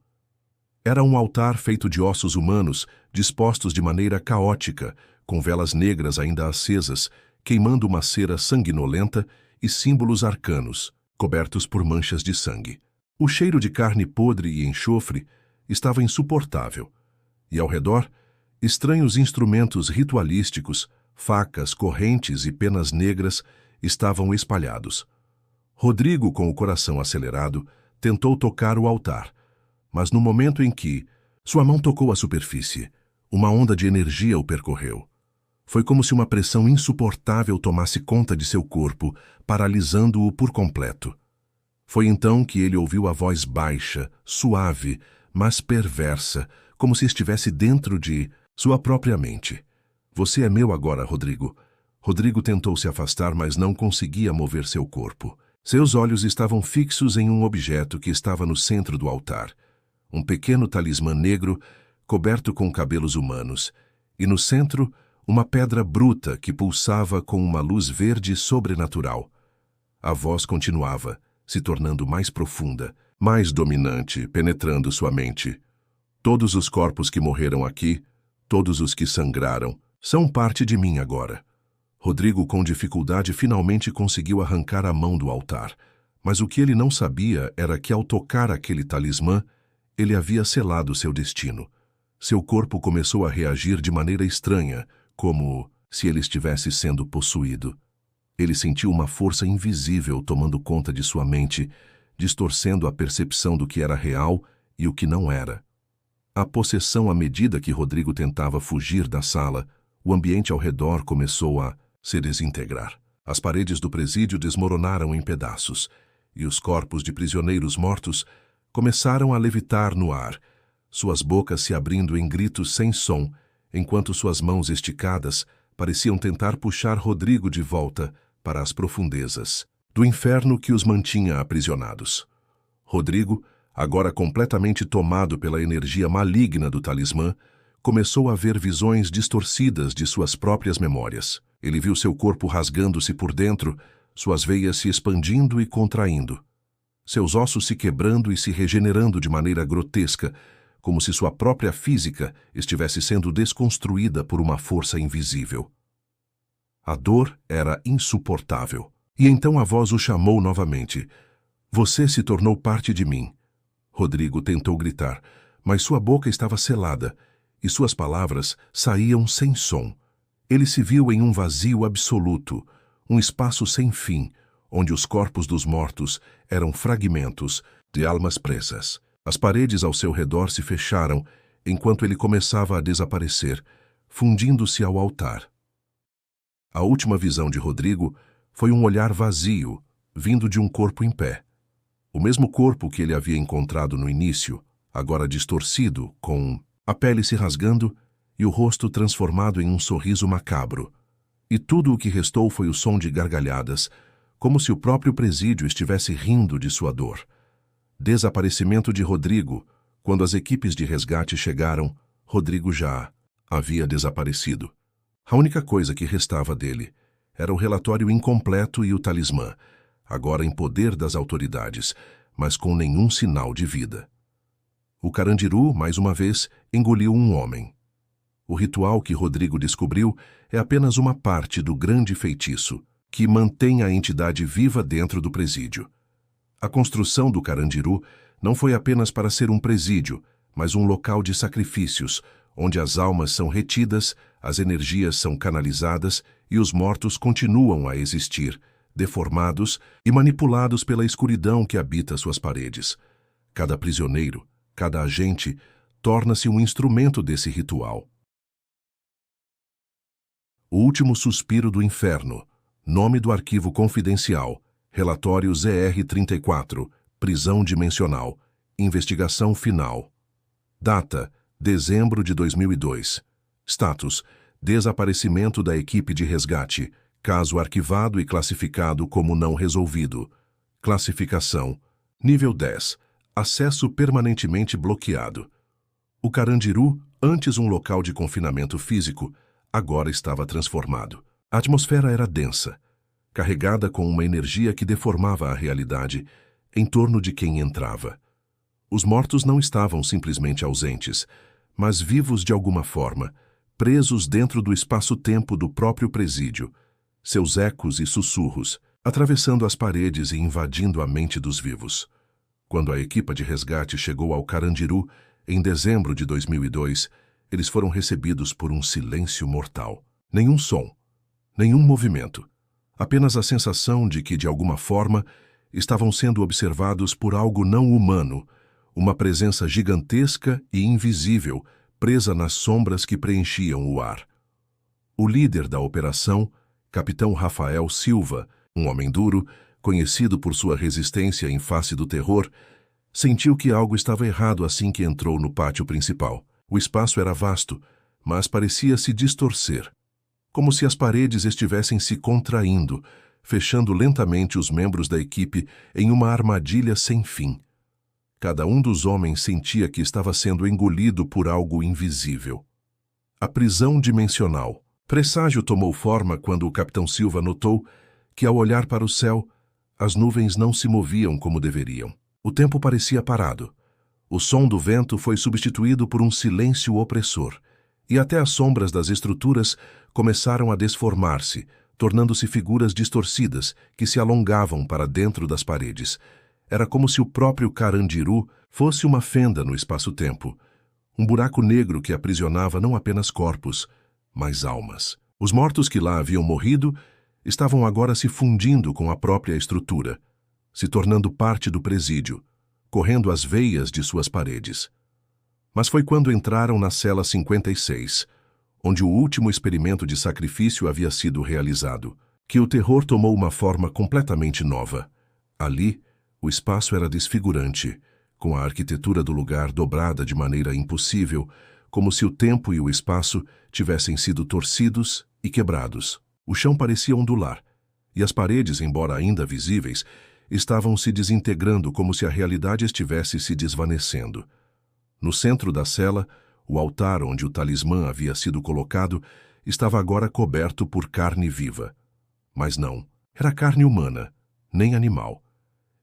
Era um altar feito de ossos humanos, dispostos de maneira caótica, com velas negras ainda acesas, queimando uma cera sanguinolenta e símbolos arcanos, cobertos por manchas de sangue. O cheiro de carne podre e enxofre estava insuportável, e ao redor, estranhos instrumentos ritualísticos, facas, correntes e penas negras estavam espalhados. Rodrigo, com o coração acelerado, tentou tocar o altar, mas no momento em que sua mão tocou a superfície, Uma onda de energia o percorreu. Foi como se uma pressão insuportável tomasse conta de seu corpo, paralisando-o por completo. Foi então que ele ouviu a voz baixa, suave, mas perversa, como se estivesse dentro de sua própria mente. Você é meu agora, Rodrigo. Rodrigo tentou se afastar, mas não conseguia mover seu corpo. Seus olhos estavam fixos em um objeto que estava no centro do altar. Um pequeno talismã negro, coberto com cabelos humanos, e no centro, uma pedra bruta que pulsava com uma luz verde sobrenatural. A voz continuava, se tornando mais profunda, mais dominante, penetrando sua mente. Todos os corpos que morreram aqui, todos os que sangraram, são parte de mim agora. Rodrigo, com dificuldade, finalmente conseguiu arrancar a mão do altar, mas o que ele não sabia era que, ao tocar aquele talismã, ele havia selado seu destino. Seu corpo começou a reagir de maneira estranha, como se ele estivesse sendo possuído. Ele sentiu uma força invisível tomando conta de sua mente, distorcendo a percepção do que era real e o que não era. A possessão, à medida que Rodrigo tentava fugir da sala, o ambiente ao redor começou a se desintegrar. As paredes do presídio desmoronaram em pedaços, e os corpos de prisioneiros mortos começaram a levitar no ar, suas bocas se abrindo em gritos sem som, enquanto suas mãos esticadas pareciam tentar puxar Rodrigo de volta para as profundezas do inferno que os mantinha aprisionados. Rodrigo, agora completamente tomado pela energia maligna do talismã, começou a ver visões distorcidas de suas próprias memórias. Ele viu seu corpo rasgando-se por dentro, suas veias se expandindo e contraindo, seus ossos se quebrando e se regenerando de maneira grotesca, como se sua própria física estivesse sendo desconstruída por uma força invisível. A dor era insuportável. E então a voz o chamou novamente. Você se tornou parte de mim. Rodrigo tentou gritar, mas sua boca estava selada, e suas palavras saíam sem som. Ele se viu em um vazio absoluto, um espaço sem fim, onde os corpos dos mortos eram fragmentos de almas presas. As paredes ao seu redor se fecharam, enquanto ele começava a desaparecer, fundindo-se ao altar. A última visão de Rodrigo foi um olhar vazio, vindo de um corpo em pé. O mesmo corpo que ele havia encontrado no início, agora distorcido, com a pele se rasgando e o rosto transformado em um sorriso macabro. E tudo o que restou foi o som de gargalhadas, como se o próprio presídio estivesse rindo de sua dor. Desaparecimento de Rodrigo. Quando as equipes de resgate chegaram, Rodrigo já havia desaparecido. A única coisa que restava dele era o relatório incompleto e o talismã, agora em poder das autoridades, mas com nenhum sinal de vida. O Carandiru, mais uma vez, engoliu um homem. O ritual que Rodrigo descobriu é apenas uma parte do grande feitiço que mantém a entidade viva dentro do presídio. A construção do Carandiru não foi apenas para ser um presídio, mas um local de sacrifícios, onde as almas são retidas, as energias são canalizadas e os mortos continuam a existir, deformados e manipulados pela escuridão que habita suas paredes. Cada prisioneiro, cada agente, torna-se um instrumento desse ritual. O último suspiro do inferno. Nome do arquivo confidencial. Relatório ZR-34. Prisão dimensional. Investigação final. Data: dezembro de 2002. Status: desaparecimento da equipe de resgate. Caso arquivado e classificado como não resolvido. Classificação: nível 10. Acesso permanentemente bloqueado. O Carandiru, antes um local de confinamento físico, agora estava transformado. A atmosfera era densa, carregada com uma energia que deformava a realidade em torno de quem entrava. Os mortos não estavam simplesmente ausentes, mas vivos de alguma forma, presos dentro do espaço-tempo do próprio presídio, seus ecos e sussurros, atravessando as paredes e invadindo a mente dos vivos. Quando a equipa de resgate chegou ao Carandiru, em dezembro de 2002, eles foram recebidos por um silêncio mortal. Nenhum som, nenhum movimento. Apenas a sensação de que, de alguma forma, estavam sendo observados por algo não humano, uma presença gigantesca e invisível, presa nas sombras que preenchiam o ar. O líder da operação, Capitão Rafael Silva, um homem duro, conhecido por sua resistência em face do terror, sentiu que algo estava errado assim que entrou no pátio principal. O espaço era vasto, mas parecia se distorcer, como se as paredes estivessem se contraindo, fechando lentamente os membros da equipe em uma armadilha sem fim. Cada um dos homens sentia que estava sendo engolido por algo invisível. A prisão dimensional. Presságio tomou forma quando o Capitão Silva notou que, ao olhar para o céu, as nuvens não se moviam como deveriam. O tempo parecia parado. O som do vento foi substituído por um silêncio opressor, e até as sombras das estruturas começaram a desformar-se, tornando-se figuras distorcidas que se alongavam para dentro das paredes. Era como se o próprio Carandiru fosse uma fenda no espaço-tempo, um buraco negro que aprisionava não apenas corpos, mas almas. Os mortos que lá haviam morrido estavam agora se fundindo com a própria estrutura, se tornando parte do presídio, correndo as veias de suas paredes. Mas foi quando entraram na cela 56, onde o último experimento de sacrifício havia sido realizado, que o terror tomou uma forma completamente nova. Ali, o espaço era desfigurante, com a arquitetura do lugar dobrada de maneira impossível, como se o tempo e o espaço tivessem sido torcidos e quebrados. O chão parecia ondular, e as paredes, embora ainda visíveis, estavam se desintegrando como se a realidade estivesse se desvanecendo. No centro da cela, o altar onde o talismã havia sido colocado estava agora coberto por carne viva. Mas não, era carne humana, nem animal.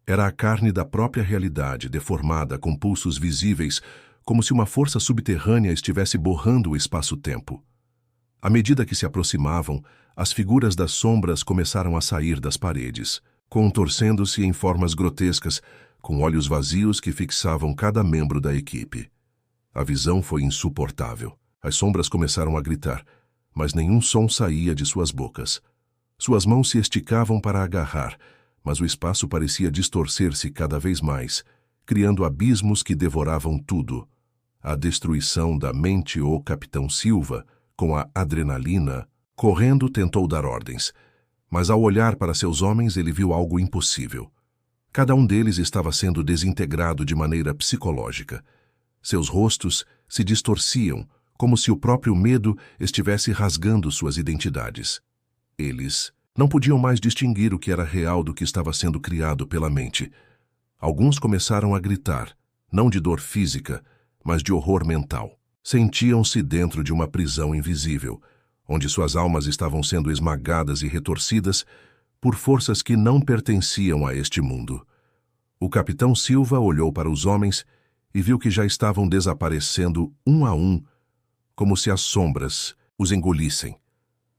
Era a carne da própria realidade, deformada, com pulsos visíveis, como se uma força subterrânea estivesse borrando o espaço-tempo. À medida que se aproximavam, as figuras das sombras começaram a sair das paredes, contorcendo-se em formas grotescas, com olhos vazios que fixavam cada membro da equipe. A visão foi insuportável. As sombras começaram a gritar, mas nenhum som saía de suas bocas. Suas mãos se esticavam para agarrar, mas o espaço parecia distorcer-se cada vez mais, criando abismos que devoravam tudo. A destruição da mente ou Capitão Silva, com a adrenalina, correndo tentou dar ordens, mas ao olhar para seus homens ele viu algo impossível. Cada um deles estava sendo desintegrado de maneira psicológica. Seus rostos se distorciam, como se o próprio medo estivesse rasgando suas identidades. Eles não podiam mais distinguir o que era real do que estava sendo criado pela mente. Alguns começaram a gritar, não de dor física, mas de horror mental. Sentiam-se dentro de uma prisão invisível, onde suas almas estavam sendo esmagadas e retorcidas por forças que não pertenciam a este mundo. O Capitão Silva olhou para os homens e viu que já estavam desaparecendo um a um, como se as sombras os engolissem.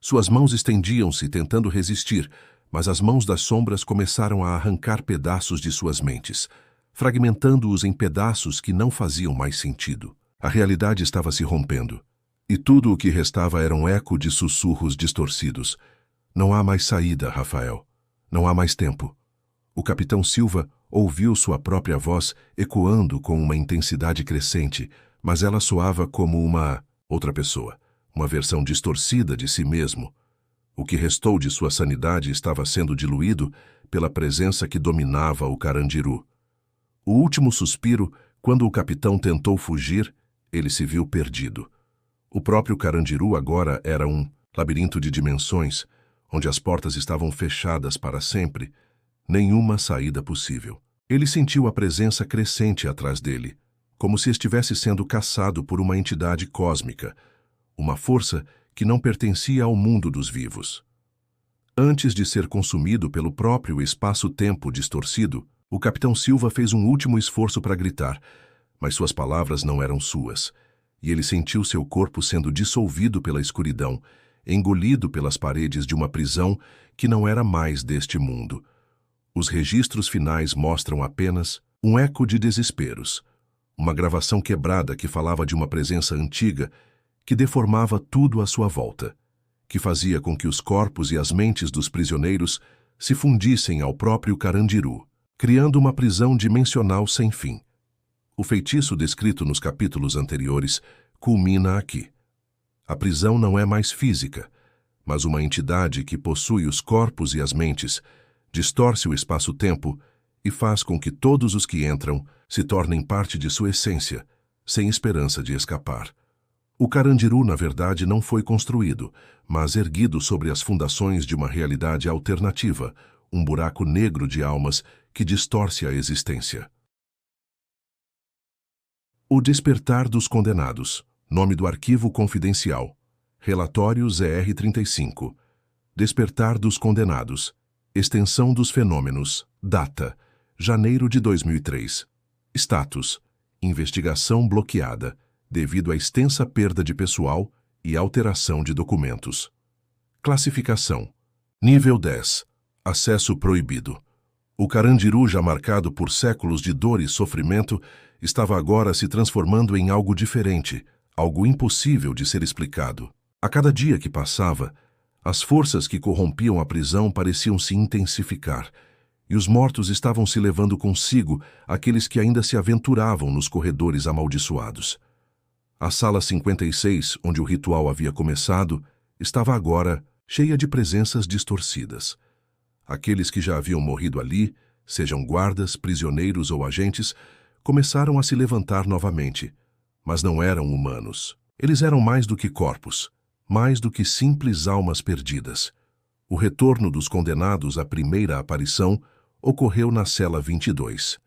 Suas mãos estendiam-se tentando resistir, mas as mãos das sombras começaram a arrancar pedaços de suas mentes, fragmentando-os em pedaços que não faziam mais sentido. A realidade estava se rompendo, e tudo o que restava era um eco de sussurros distorcidos. Não há mais saída, Rafael. Não há mais tempo. O Capitão Silva ouviu sua própria voz ecoando com uma intensidade crescente, mas ela soava como uma outra pessoa, uma versão distorcida de si mesmo. O que restou de sua sanidade estava sendo diluído pela presença que dominava o Carandiru. O último suspiro, quando o capitão tentou fugir, ele se viu perdido. O próprio Carandiru agora era um labirinto de dimensões, onde as portas estavam fechadas para sempre, nenhuma saída possível. Ele sentiu a presença crescente atrás dele, como se estivesse sendo caçado por uma entidade cósmica, uma força que não pertencia ao mundo dos vivos. Antes de ser consumido pelo próprio espaço-tempo distorcido, o Capitão Silva fez um último esforço para gritar, mas suas palavras não eram suas, e ele sentiu seu corpo sendo dissolvido pela escuridão, engolido pelas paredes de uma prisão que não era mais deste mundo. Os registros finais mostram apenas um eco de desesperos, uma gravação quebrada que falava de uma presença antiga que deformava tudo à sua volta, que fazia com que os corpos e as mentes dos prisioneiros se fundissem ao próprio Carandiru, criando uma prisão dimensional sem fim. O feitiço descrito nos capítulos anteriores culmina aqui. A prisão não é mais física, mas uma entidade que possui os corpos e as mentes, distorce o espaço-tempo e faz com que todos os que entram se tornem parte de sua essência, sem esperança de escapar. O Carandiru, na verdade, não foi construído, mas erguido sobre as fundações de uma realidade alternativa, um buraco negro de almas que distorce a existência. O Despertar dos Condenados. Nome do arquivo confidencial. Relatório ZR-35. Despertar dos Condenados. Extensão dos fenômenos. Data: janeiro de 2003. Status: investigação bloqueada, devido à extensa perda de pessoal e alteração de documentos. Classificação: nível 10. Acesso proibido. O Carandiru, já marcado por séculos de dor e sofrimento, estava agora se transformando em algo diferente, algo impossível de ser explicado. A cada dia que passava, as forças que corrompiam a prisão pareciam se intensificar, e os mortos estavam se levando consigo aqueles que ainda se aventuravam nos corredores amaldiçoados. A sala 56, onde o ritual havia começado, estava agora cheia de presenças distorcidas. Aqueles que já haviam morrido ali, sejam guardas, prisioneiros ou agentes, começaram a se levantar novamente, mas não eram humanos. Eles eram mais do que corpos, mais do que simples almas perdidas. O retorno dos condenados à primeira aparição ocorreu na cela 22.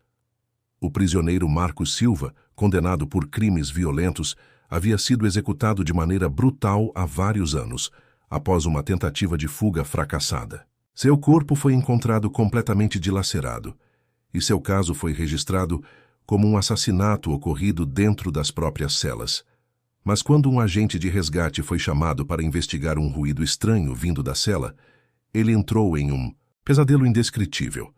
O prisioneiro Marcos Silva, condenado por crimes violentos, havia sido executado de maneira brutal há vários anos, após uma tentativa de fuga fracassada. Seu corpo foi encontrado completamente dilacerado, e seu caso foi registrado como um assassinato ocorrido dentro das próprias celas. Mas quando um agente de resgate foi chamado para investigar um ruído estranho vindo da cela, ele entrou em um pesadelo indescritível.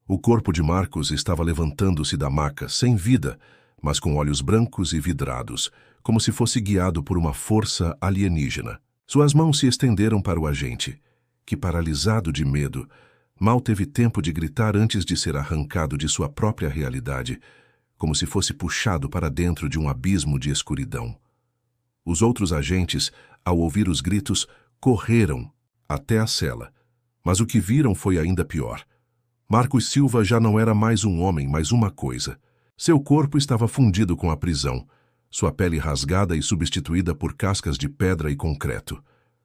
O corpo de Marcos estava levantando-se da maca, sem vida, mas com olhos brancos e vidrados, como se fosse guiado por uma força alienígena. Suas mãos se estenderam para o agente, que, paralisado de medo, mal teve tempo de gritar antes de ser arrancado de sua própria realidade, como se fosse puxado para dentro de um abismo de escuridão. Os outros agentes, ao ouvir os gritos, correram até a cela, mas o que viram foi ainda pior. Marcos Silva já não era mais um homem, mas uma coisa. Seu corpo estava fundido com a prisão, sua pele rasgada e substituída por cascas de pedra e concreto.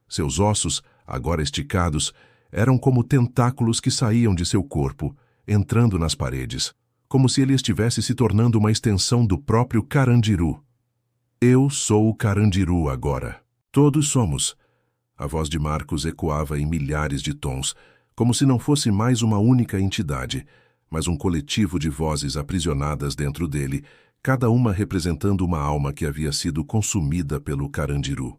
Seus ossos, agora esticados, eram como tentáculos que saíam de seu corpo, entrando nas paredes, como se ele estivesse se tornando uma extensão do próprio Carandiru. Eu sou o Carandiru agora. Todos somos. A voz de Marcos ecoava em milhares de tons, como se não fosse mais uma única entidade, mas um coletivo de vozes aprisionadas dentro dele, cada uma representando uma alma que havia sido consumida pelo Carandiru.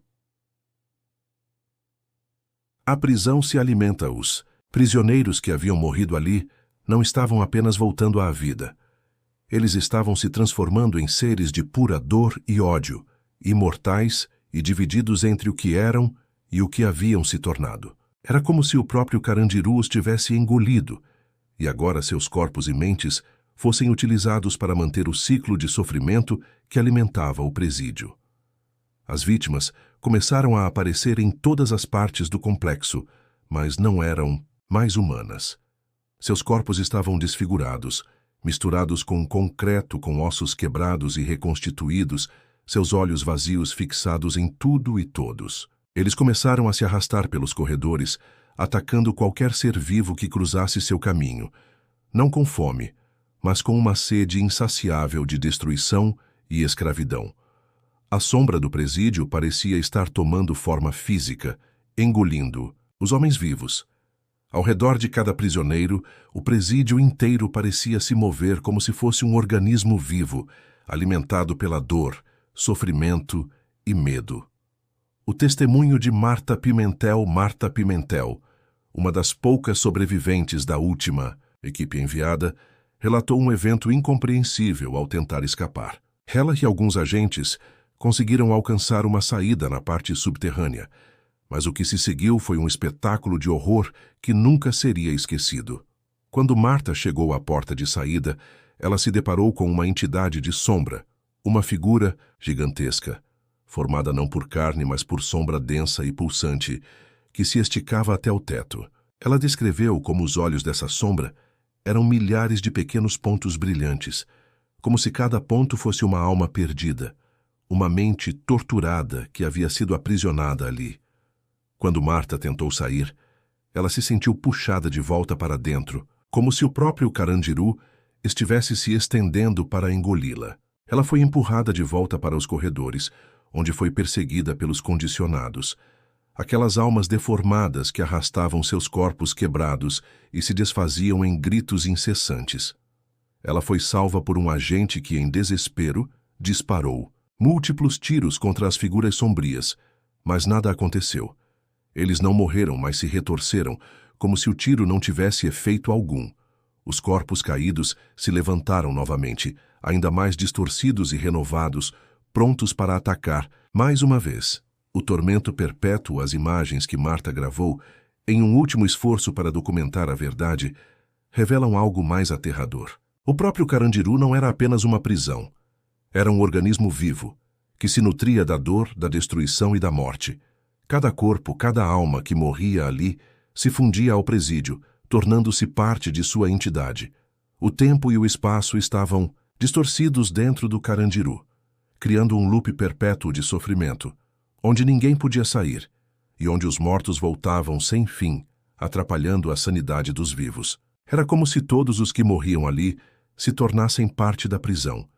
A prisão se alimenta. Os prisioneiros que haviam morrido ali não estavam apenas voltando à vida. Eles estavam se transformando em seres de pura dor e ódio, imortais e divididos entre o que eram e o que haviam se tornado. Era como se o próprio Carandiru os tivesse engolido, e agora seus corpos e mentes fossem utilizados para manter o ciclo de sofrimento que alimentava o presídio. As vítimas começaram a aparecer em todas as partes do complexo, mas não eram mais humanas. Seus corpos estavam desfigurados, misturados com concreto, com ossos quebrados e reconstituídos, seus olhos vazios fixados em tudo e todos. Eles começaram a se arrastar pelos corredores, atacando qualquer ser vivo que cruzasse seu caminho, não com fome, mas com uma sede insaciável de destruição e escravidão. A sombra do presídio parecia estar tomando forma física, engolindo os homens vivos. Ao redor de cada prisioneiro, o presídio inteiro parecia se mover como se fosse um organismo vivo, alimentado pela dor, sofrimento e medo. O testemunho de Marta Pimentel, uma das poucas sobreviventes da última equipe enviada, relatou um evento incompreensível ao tentar escapar. Ela e alguns agentes conseguiram alcançar uma saída na parte subterrânea, mas o que se seguiu foi um espetáculo de horror que nunca seria esquecido. Quando Marta chegou à porta de saída, ela se deparou com uma entidade de sombra, uma figura gigantesca. formada não por carne, mas por sombra densa e pulsante, que se esticava até o teto. Ela descreveu como os olhos dessa sombra eram milhares de pequenos pontos brilhantes, como se cada ponto fosse uma alma perdida, uma mente torturada que havia sido aprisionada ali. Quando Marta tentou sair, ela se sentiu puxada de volta para dentro, como se o próprio Carandiru estivesse se estendendo para engoli-la. Ela foi empurrada de volta para os corredores, onde foi perseguida pelos condicionados, aquelas almas deformadas que arrastavam seus corpos quebrados e se desfaziam em gritos incessantes. Ela foi salva por um agente que, em desespero, disparou múltiplos tiros contra as figuras sombrias, mas nada aconteceu. Eles não morreram, mas se retorceram, como se o tiro não tivesse efeito algum. Os corpos caídos se levantaram novamente, ainda mais distorcidos e renovados, prontos para atacar, mais uma vez. O tormento perpétuo, as imagens que Marta gravou, em um último esforço para documentar a verdade, revelam algo mais aterrador. O próprio Carandiru não era apenas uma prisão. Era um organismo vivo, que se nutria da dor, da destruição e da morte. Cada corpo, cada alma que morria ali, se fundia ao presídio, tornando-se parte de sua entidade. O tempo e o espaço estavam distorcidos dentro do Carandiru, criando um loop perpétuo de sofrimento, onde ninguém podia sair, e onde os mortos voltavam sem fim, atrapalhando a sanidade dos vivos. Era como se todos os que morriam ali se tornassem parte da prisão,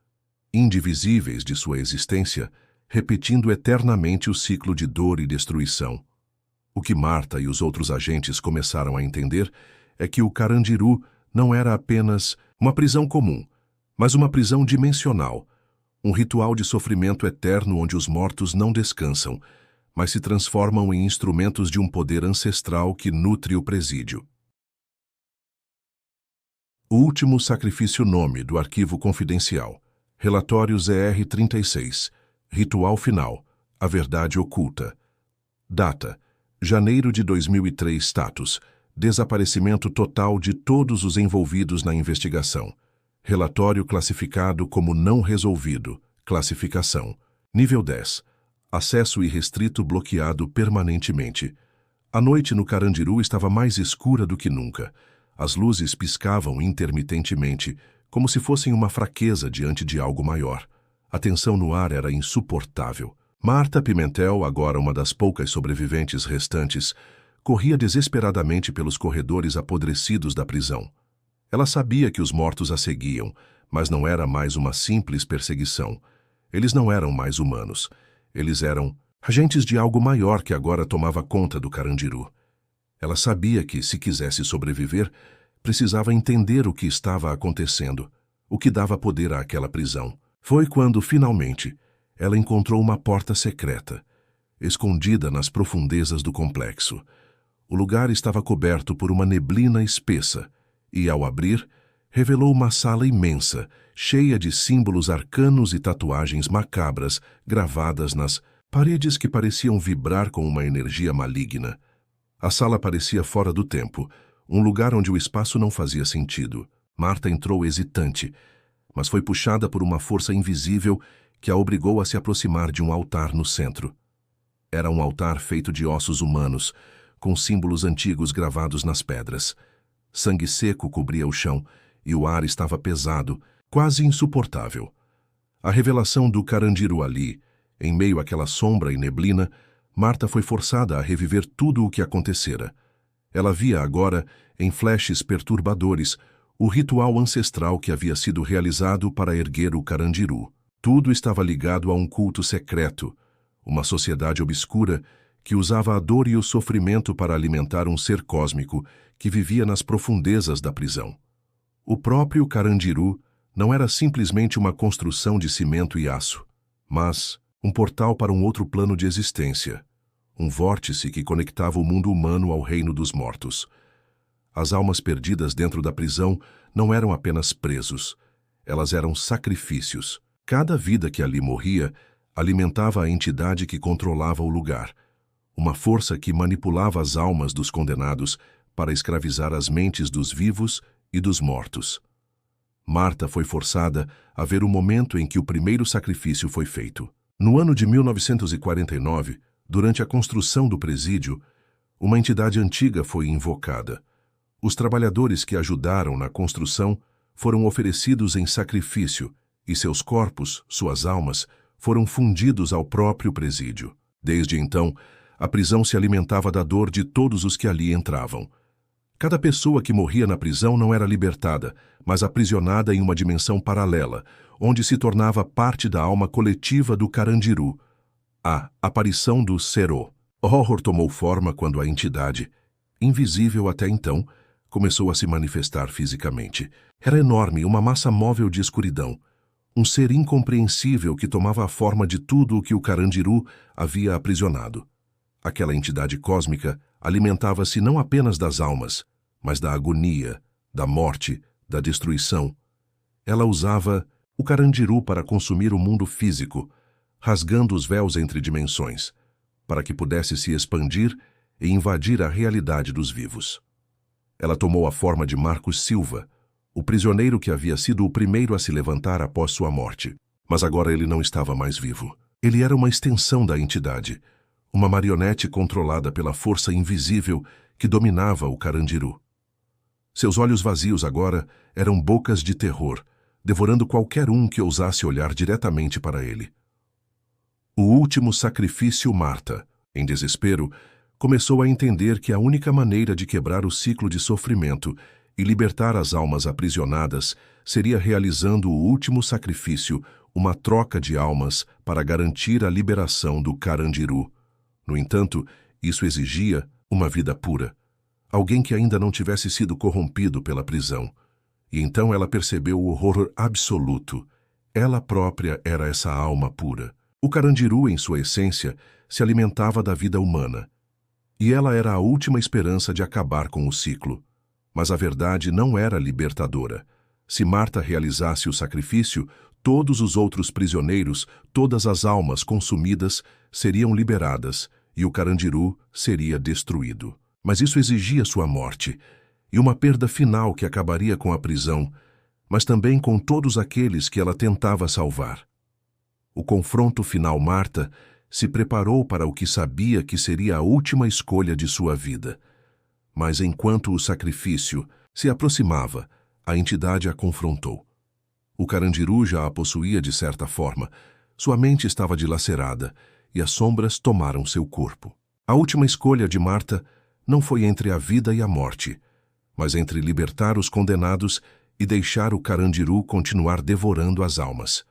indivisíveis de sua existência, repetindo eternamente o ciclo de dor e destruição. O que Marta e os outros agentes começaram a entender é que o Carandiru não era apenas uma prisão comum, mas uma prisão dimensional, um ritual de sofrimento eterno onde os mortos não descansam, mas se transformam em instrumentos de um poder ancestral que nutre o presídio. O último sacrifício nome do arquivo confidencial. Relatório ZR-36. Ritual final. A verdade oculta. Data: janeiro de 2003. Status: desaparecimento total de todos os envolvidos na investigação. Relatório classificado como não resolvido. Classificação: nível 10. Acesso irrestrito bloqueado permanentemente. A noite no Carandiru estava mais escura do que nunca. As luzes piscavam intermitentemente, como se fossem uma fraqueza diante de algo maior. A tensão no ar era insuportável. Marta Pimentel, agora uma das poucas sobreviventes restantes, corria desesperadamente pelos corredores apodrecidos da prisão. Ela sabia que os mortos a seguiam, mas não era mais uma simples perseguição. Eles não eram mais humanos. Eles eram agentes de algo maior que agora tomava conta do Carandiru. Ela sabia que, se quisesse sobreviver, precisava entender o que estava acontecendo, o que dava poder àquela prisão. Foi quando, finalmente, ela encontrou uma porta secreta, escondida nas profundezas do complexo. O lugar estava coberto por uma neblina espessa e, ao abrir, revelou uma sala imensa, cheia de símbolos arcanos e tatuagens macabras gravadas nas paredes que pareciam vibrar com uma energia maligna. A sala parecia fora do tempo, um lugar onde o espaço não fazia sentido. Marta entrou hesitante, mas foi puxada por uma força invisível que a obrigou a se aproximar de um altar no centro. Era um altar feito de ossos humanos, com símbolos antigos gravados nas pedras. Sangue seco cobria o chão e o ar estava pesado, quase insuportável. A revelação do Carandiru ali, em meio àquela sombra e neblina, Marta foi forçada a reviver tudo o que acontecera. Ela via agora, em flashes perturbadores, o ritual ancestral que havia sido realizado para erguer o Carandiru. Tudo estava ligado a um culto secreto, uma sociedade obscura que usava a dor e o sofrimento para alimentar um ser cósmico que vivia nas profundezas da prisão. O próprio Carandiru não era simplesmente uma construção de cimento e aço, mas um portal para um outro plano de existência, um vórtice que conectava o mundo humano ao reino dos mortos. As almas perdidas dentro da prisão não eram apenas presos, elas eram sacrifícios. Cada vida que ali morria alimentava a entidade que controlava o lugar, uma força que manipulava as almas dos condenados para escravizar as mentes dos vivos e dos mortos. Marta foi forçada a ver o momento em que o primeiro sacrifício foi feito. No ano de 1949, durante a construção do presídio, uma entidade antiga foi invocada. Os trabalhadores que ajudaram na construção foram oferecidos em sacrifício e seus corpos, suas almas, foram fundidos ao próprio presídio. Desde então, a prisão se alimentava da dor de todos os que ali entravam. Cada pessoa que morria na prisão não era libertada, mas aprisionada em uma dimensão paralela, onde se tornava parte da alma coletiva do Carandiru, a aparição do Serô. O horror tomou forma quando a entidade, invisível até então, começou a se manifestar fisicamente. Era enorme, uma massa móvel de escuridão, um ser incompreensível que tomava a forma de tudo o que o Carandiru havia aprisionado. Aquela entidade cósmica alimentava-se não apenas das almas, mas da agonia, da morte, da destruição. Ela usava o Carandiru para consumir o mundo físico, rasgando os véus entre dimensões, para que pudesse se expandir e invadir a realidade dos vivos. Ela tomou a forma de Marcos Silva, o prisioneiro que havia sido o primeiro a se levantar após sua morte. Mas agora ele não estava mais vivo. Ele era uma extensão da entidade, uma marionete controlada pela força invisível que dominava o Carandiru. Seus olhos vazios agora eram bocas de terror, devorando qualquer um que ousasse olhar diretamente para ele. O último sacrifício Marta, em desespero, começou a entender que a única maneira de quebrar o ciclo de sofrimento e libertar as almas aprisionadas seria realizando o último sacrifício, uma troca de almas para garantir a liberação do Carandiru. No entanto, isso exigia uma vida pura, alguém que ainda não tivesse sido corrompido pela prisão. E então ela percebeu o horror absoluto. Ela própria era essa alma pura. O Carandiru, em sua essência, se alimentava da vida humana. E ela era a última esperança de acabar com o ciclo. Mas a verdade não era libertadora. Se Marta realizasse o sacrifício, todos os outros prisioneiros, todas as almas consumidas, seriam liberadas e o Carandiru seria destruído. Mas isso exigia sua morte e uma perda final que acabaria com a prisão, mas também com todos aqueles que ela tentava salvar. O confronto final Marta se preparou para o que sabia que seria a última escolha de sua vida. Mas enquanto o sacrifício se aproximava, a entidade a confrontou. O Carandiru já a possuía de certa forma. Sua mente estava dilacerada e as sombras tomaram seu corpo. A última escolha de Marta não foi entre a vida e a morte, mas entre libertar os condenados e deixar o Carandiru continuar devorando as almas.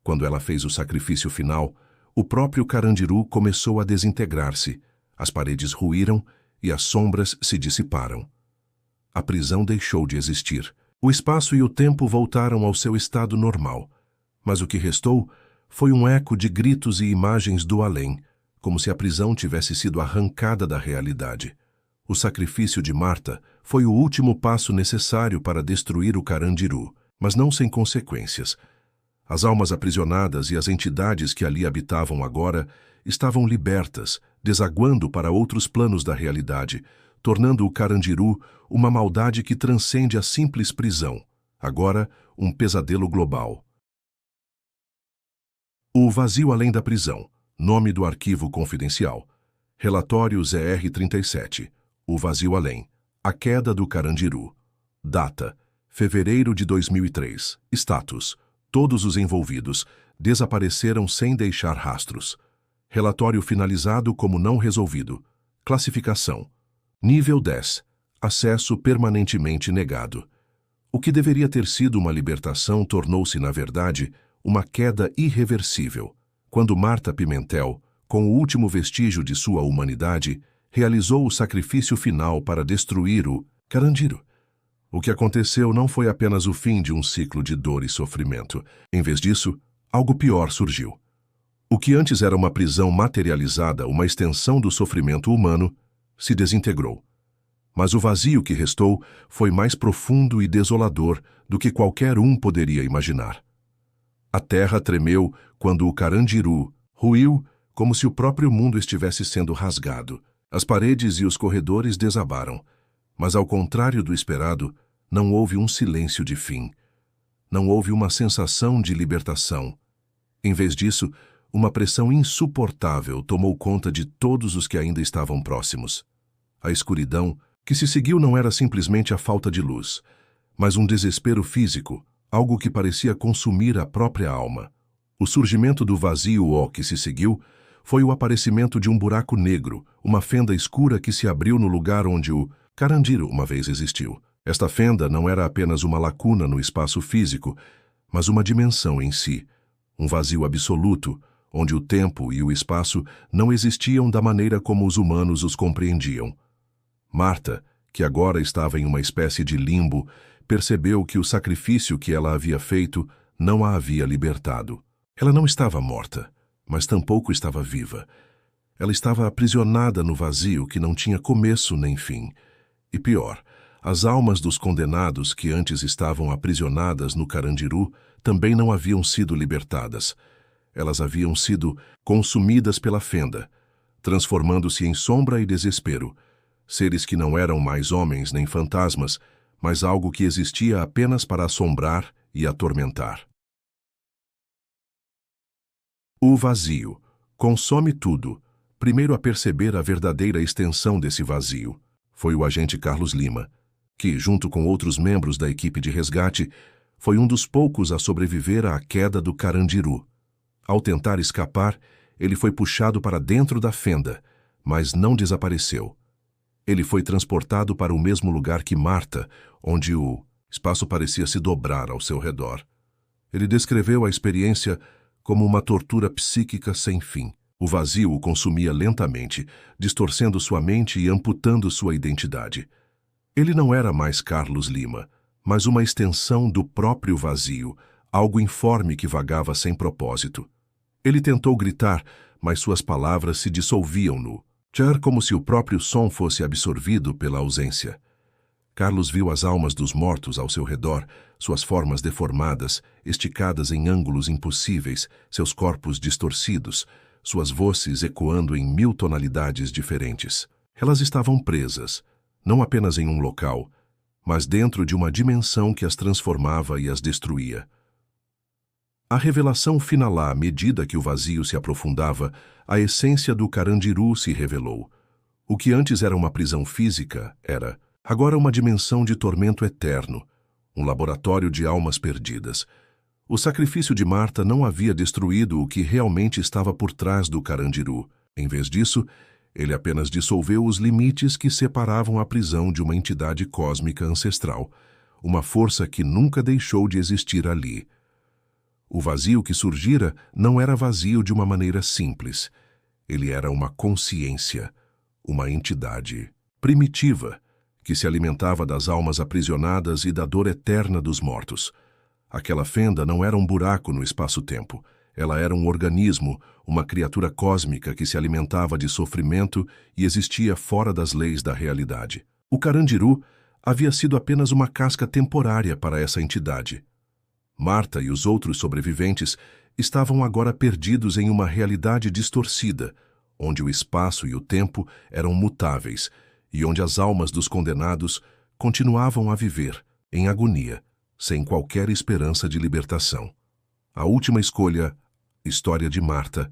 Quando ela fez o sacrifício final, o próprio Carandiru começou a desintegrar-se, as paredes ruíram e as sombras se dissiparam. A prisão deixou de existir. O espaço e o tempo voltaram ao seu estado normal, mas o que restou foi um eco de gritos e imagens do além, como se a prisão tivesse sido arrancada da realidade. O sacrifício de Marta foi o último passo necessário para destruir o Carandiru, mas não sem consequências. As almas aprisionadas e as entidades que ali habitavam agora estavam libertas, desaguando para outros planos da realidade, tornando o Carandiru uma maldade que transcende a simples prisão, agora um pesadelo global. O vazio além da prisão, nome do arquivo confidencial. Relatório ZR-37, o vazio além, a queda do Carandiru. Data, fevereiro de 2003. Status, todos os envolvidos desapareceram sem deixar rastros. Relatório finalizado como não resolvido. Classificação. Nível 10. Acesso permanentemente negado. O que deveria ter sido uma libertação tornou-se, na verdade, uma queda irreversível, quando Marta Pimentel, com o último vestígio de sua humanidade, realizou o sacrifício final para destruir o Carandiru. O que aconteceu não foi apenas o fim de um ciclo de dor e sofrimento. Em vez disso, algo pior surgiu. O que antes era uma prisão materializada, uma extensão do sofrimento humano, se desintegrou. Mas o vazio que restou foi mais profundo e desolador do que qualquer um poderia imaginar. A terra tremeu quando o Carandiru ruiu como se o próprio mundo estivesse sendo rasgado. As paredes e os corredores desabaram, mas ao contrário do esperado, não houve um silêncio de fim. Não houve uma sensação de libertação. Em vez disso, uma pressão insuportável tomou conta de todos os que ainda estavam próximos. A escuridão que se seguiu não era simplesmente a falta de luz, mas um desespero físico, algo que parecia consumir a própria alma. O surgimento do vazio que se seguiu foi o aparecimento de um buraco negro, uma fenda escura que se abriu no lugar onde o Carandiru uma vez existiu. Esta fenda não era apenas uma lacuna no espaço físico, mas uma dimensão em si, um vazio absoluto, onde o tempo e o espaço não existiam da maneira como os humanos os compreendiam. Marta, que agora estava em uma espécie de limbo, percebeu que o sacrifício que ela havia feito não a havia libertado. Ela não estava morta, mas tampouco estava viva. Ela estava aprisionada no vazio que não tinha começo nem fim. E pior, as almas dos condenados que antes estavam aprisionadas no Carandiru também não haviam sido libertadas. Elas haviam sido consumidas pela fenda, transformando-se em sombra e desespero, seres que não eram mais homens nem fantasmas, mas algo que existia apenas para assombrar e atormentar. O vazio consome tudo. Primeiro a perceber a verdadeira extensão desse vazio foi o agente Carlos Lima, que, junto com outros membros da equipe de resgate, foi um dos poucos a sobreviver à queda do Carandiru. Ao tentar escapar, ele foi puxado para dentro da fenda, mas não desapareceu. Ele foi transportado para o mesmo lugar que Marta, onde o espaço parecia se dobrar ao seu redor. Ele descreveu a experiência como uma tortura psíquica sem fim. O vazio o consumia lentamente, distorcendo sua mente e amputando sua identidade. Ele não era mais Carlos Lima, mas uma extensão do próprio vazio, algo informe que vagava sem propósito. Ele tentou gritar, mas suas palavras se dissolviam no ar como se o próprio som fosse absorvido pela ausência. Carlos viu as almas dos mortos ao seu redor, suas formas deformadas, esticadas em ângulos impossíveis, seus corpos distorcidos, suas vozes ecoando em 1000 tonalidades diferentes. Elas estavam presas, não apenas em um local, mas dentro de uma dimensão que as transformava e as destruía. A revelação final, à medida que o vazio se aprofundava, a essência do Carandiru se revelou. O que antes era uma prisão física era, agora, uma dimensão de tormento eterno, um laboratório de almas perdidas. O sacrifício de Marta não havia destruído o que realmente estava por trás do Carandiru. Em vez disso, ele apenas dissolveu os limites que separavam a prisão de uma entidade cósmica ancestral, uma força que nunca deixou de existir ali. O vazio que surgira não era vazio de uma maneira simples. Ele era uma consciência, uma entidade primitiva, que se alimentava das almas aprisionadas e da dor eterna dos mortos. Aquela fenda não era um buraco no espaço-tempo. Ela era um organismo, uma criatura cósmica que se alimentava de sofrimento e existia fora das leis da realidade. O Carandiru havia sido apenas uma casca temporária para essa entidade. Marta e os outros sobreviventes estavam agora perdidos em uma realidade distorcida, onde o espaço e o tempo eram mutáveis e onde as almas dos condenados continuavam a viver, em agonia, sem qualquer esperança de libertação. A última escolha, história de Marta,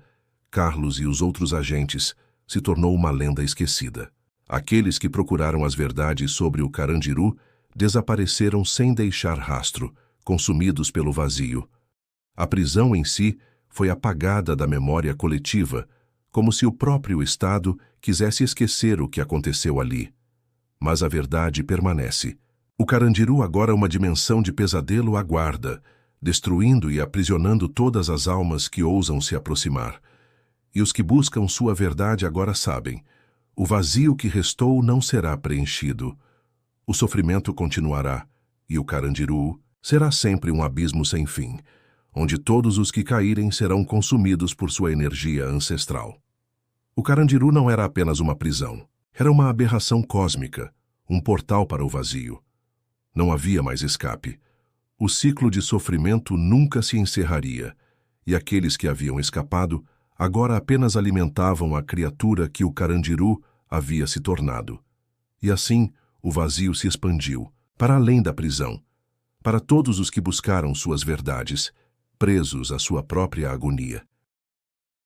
Carlos e os outros agentes, se tornou uma lenda esquecida. Aqueles que procuraram as verdades sobre o Carandiru desapareceram sem deixar rastro, consumidos pelo vazio. A prisão em si foi apagada da memória coletiva, como se o próprio Estado quisesse esquecer o que aconteceu ali. Mas a verdade permanece. O Carandiru agora uma dimensão de pesadelo aguarda, destruindo e aprisionando todas as almas que ousam se aproximar. E os que buscam sua verdade agora sabem, o vazio que restou não será preenchido. O sofrimento continuará, e o Carandiru será sempre um abismo sem fim, onde todos os que caírem serão consumidos por sua energia ancestral. O Carandiru não era apenas uma prisão, era uma aberração cósmica, um portal para o vazio. Não havia mais escape. O ciclo de sofrimento nunca se encerraria, e aqueles que haviam escapado agora apenas alimentavam a criatura que o Carandiru havia se tornado. E assim, o vazio se expandiu, para além da prisão, para todos os que buscaram suas verdades, presos à sua própria agonia.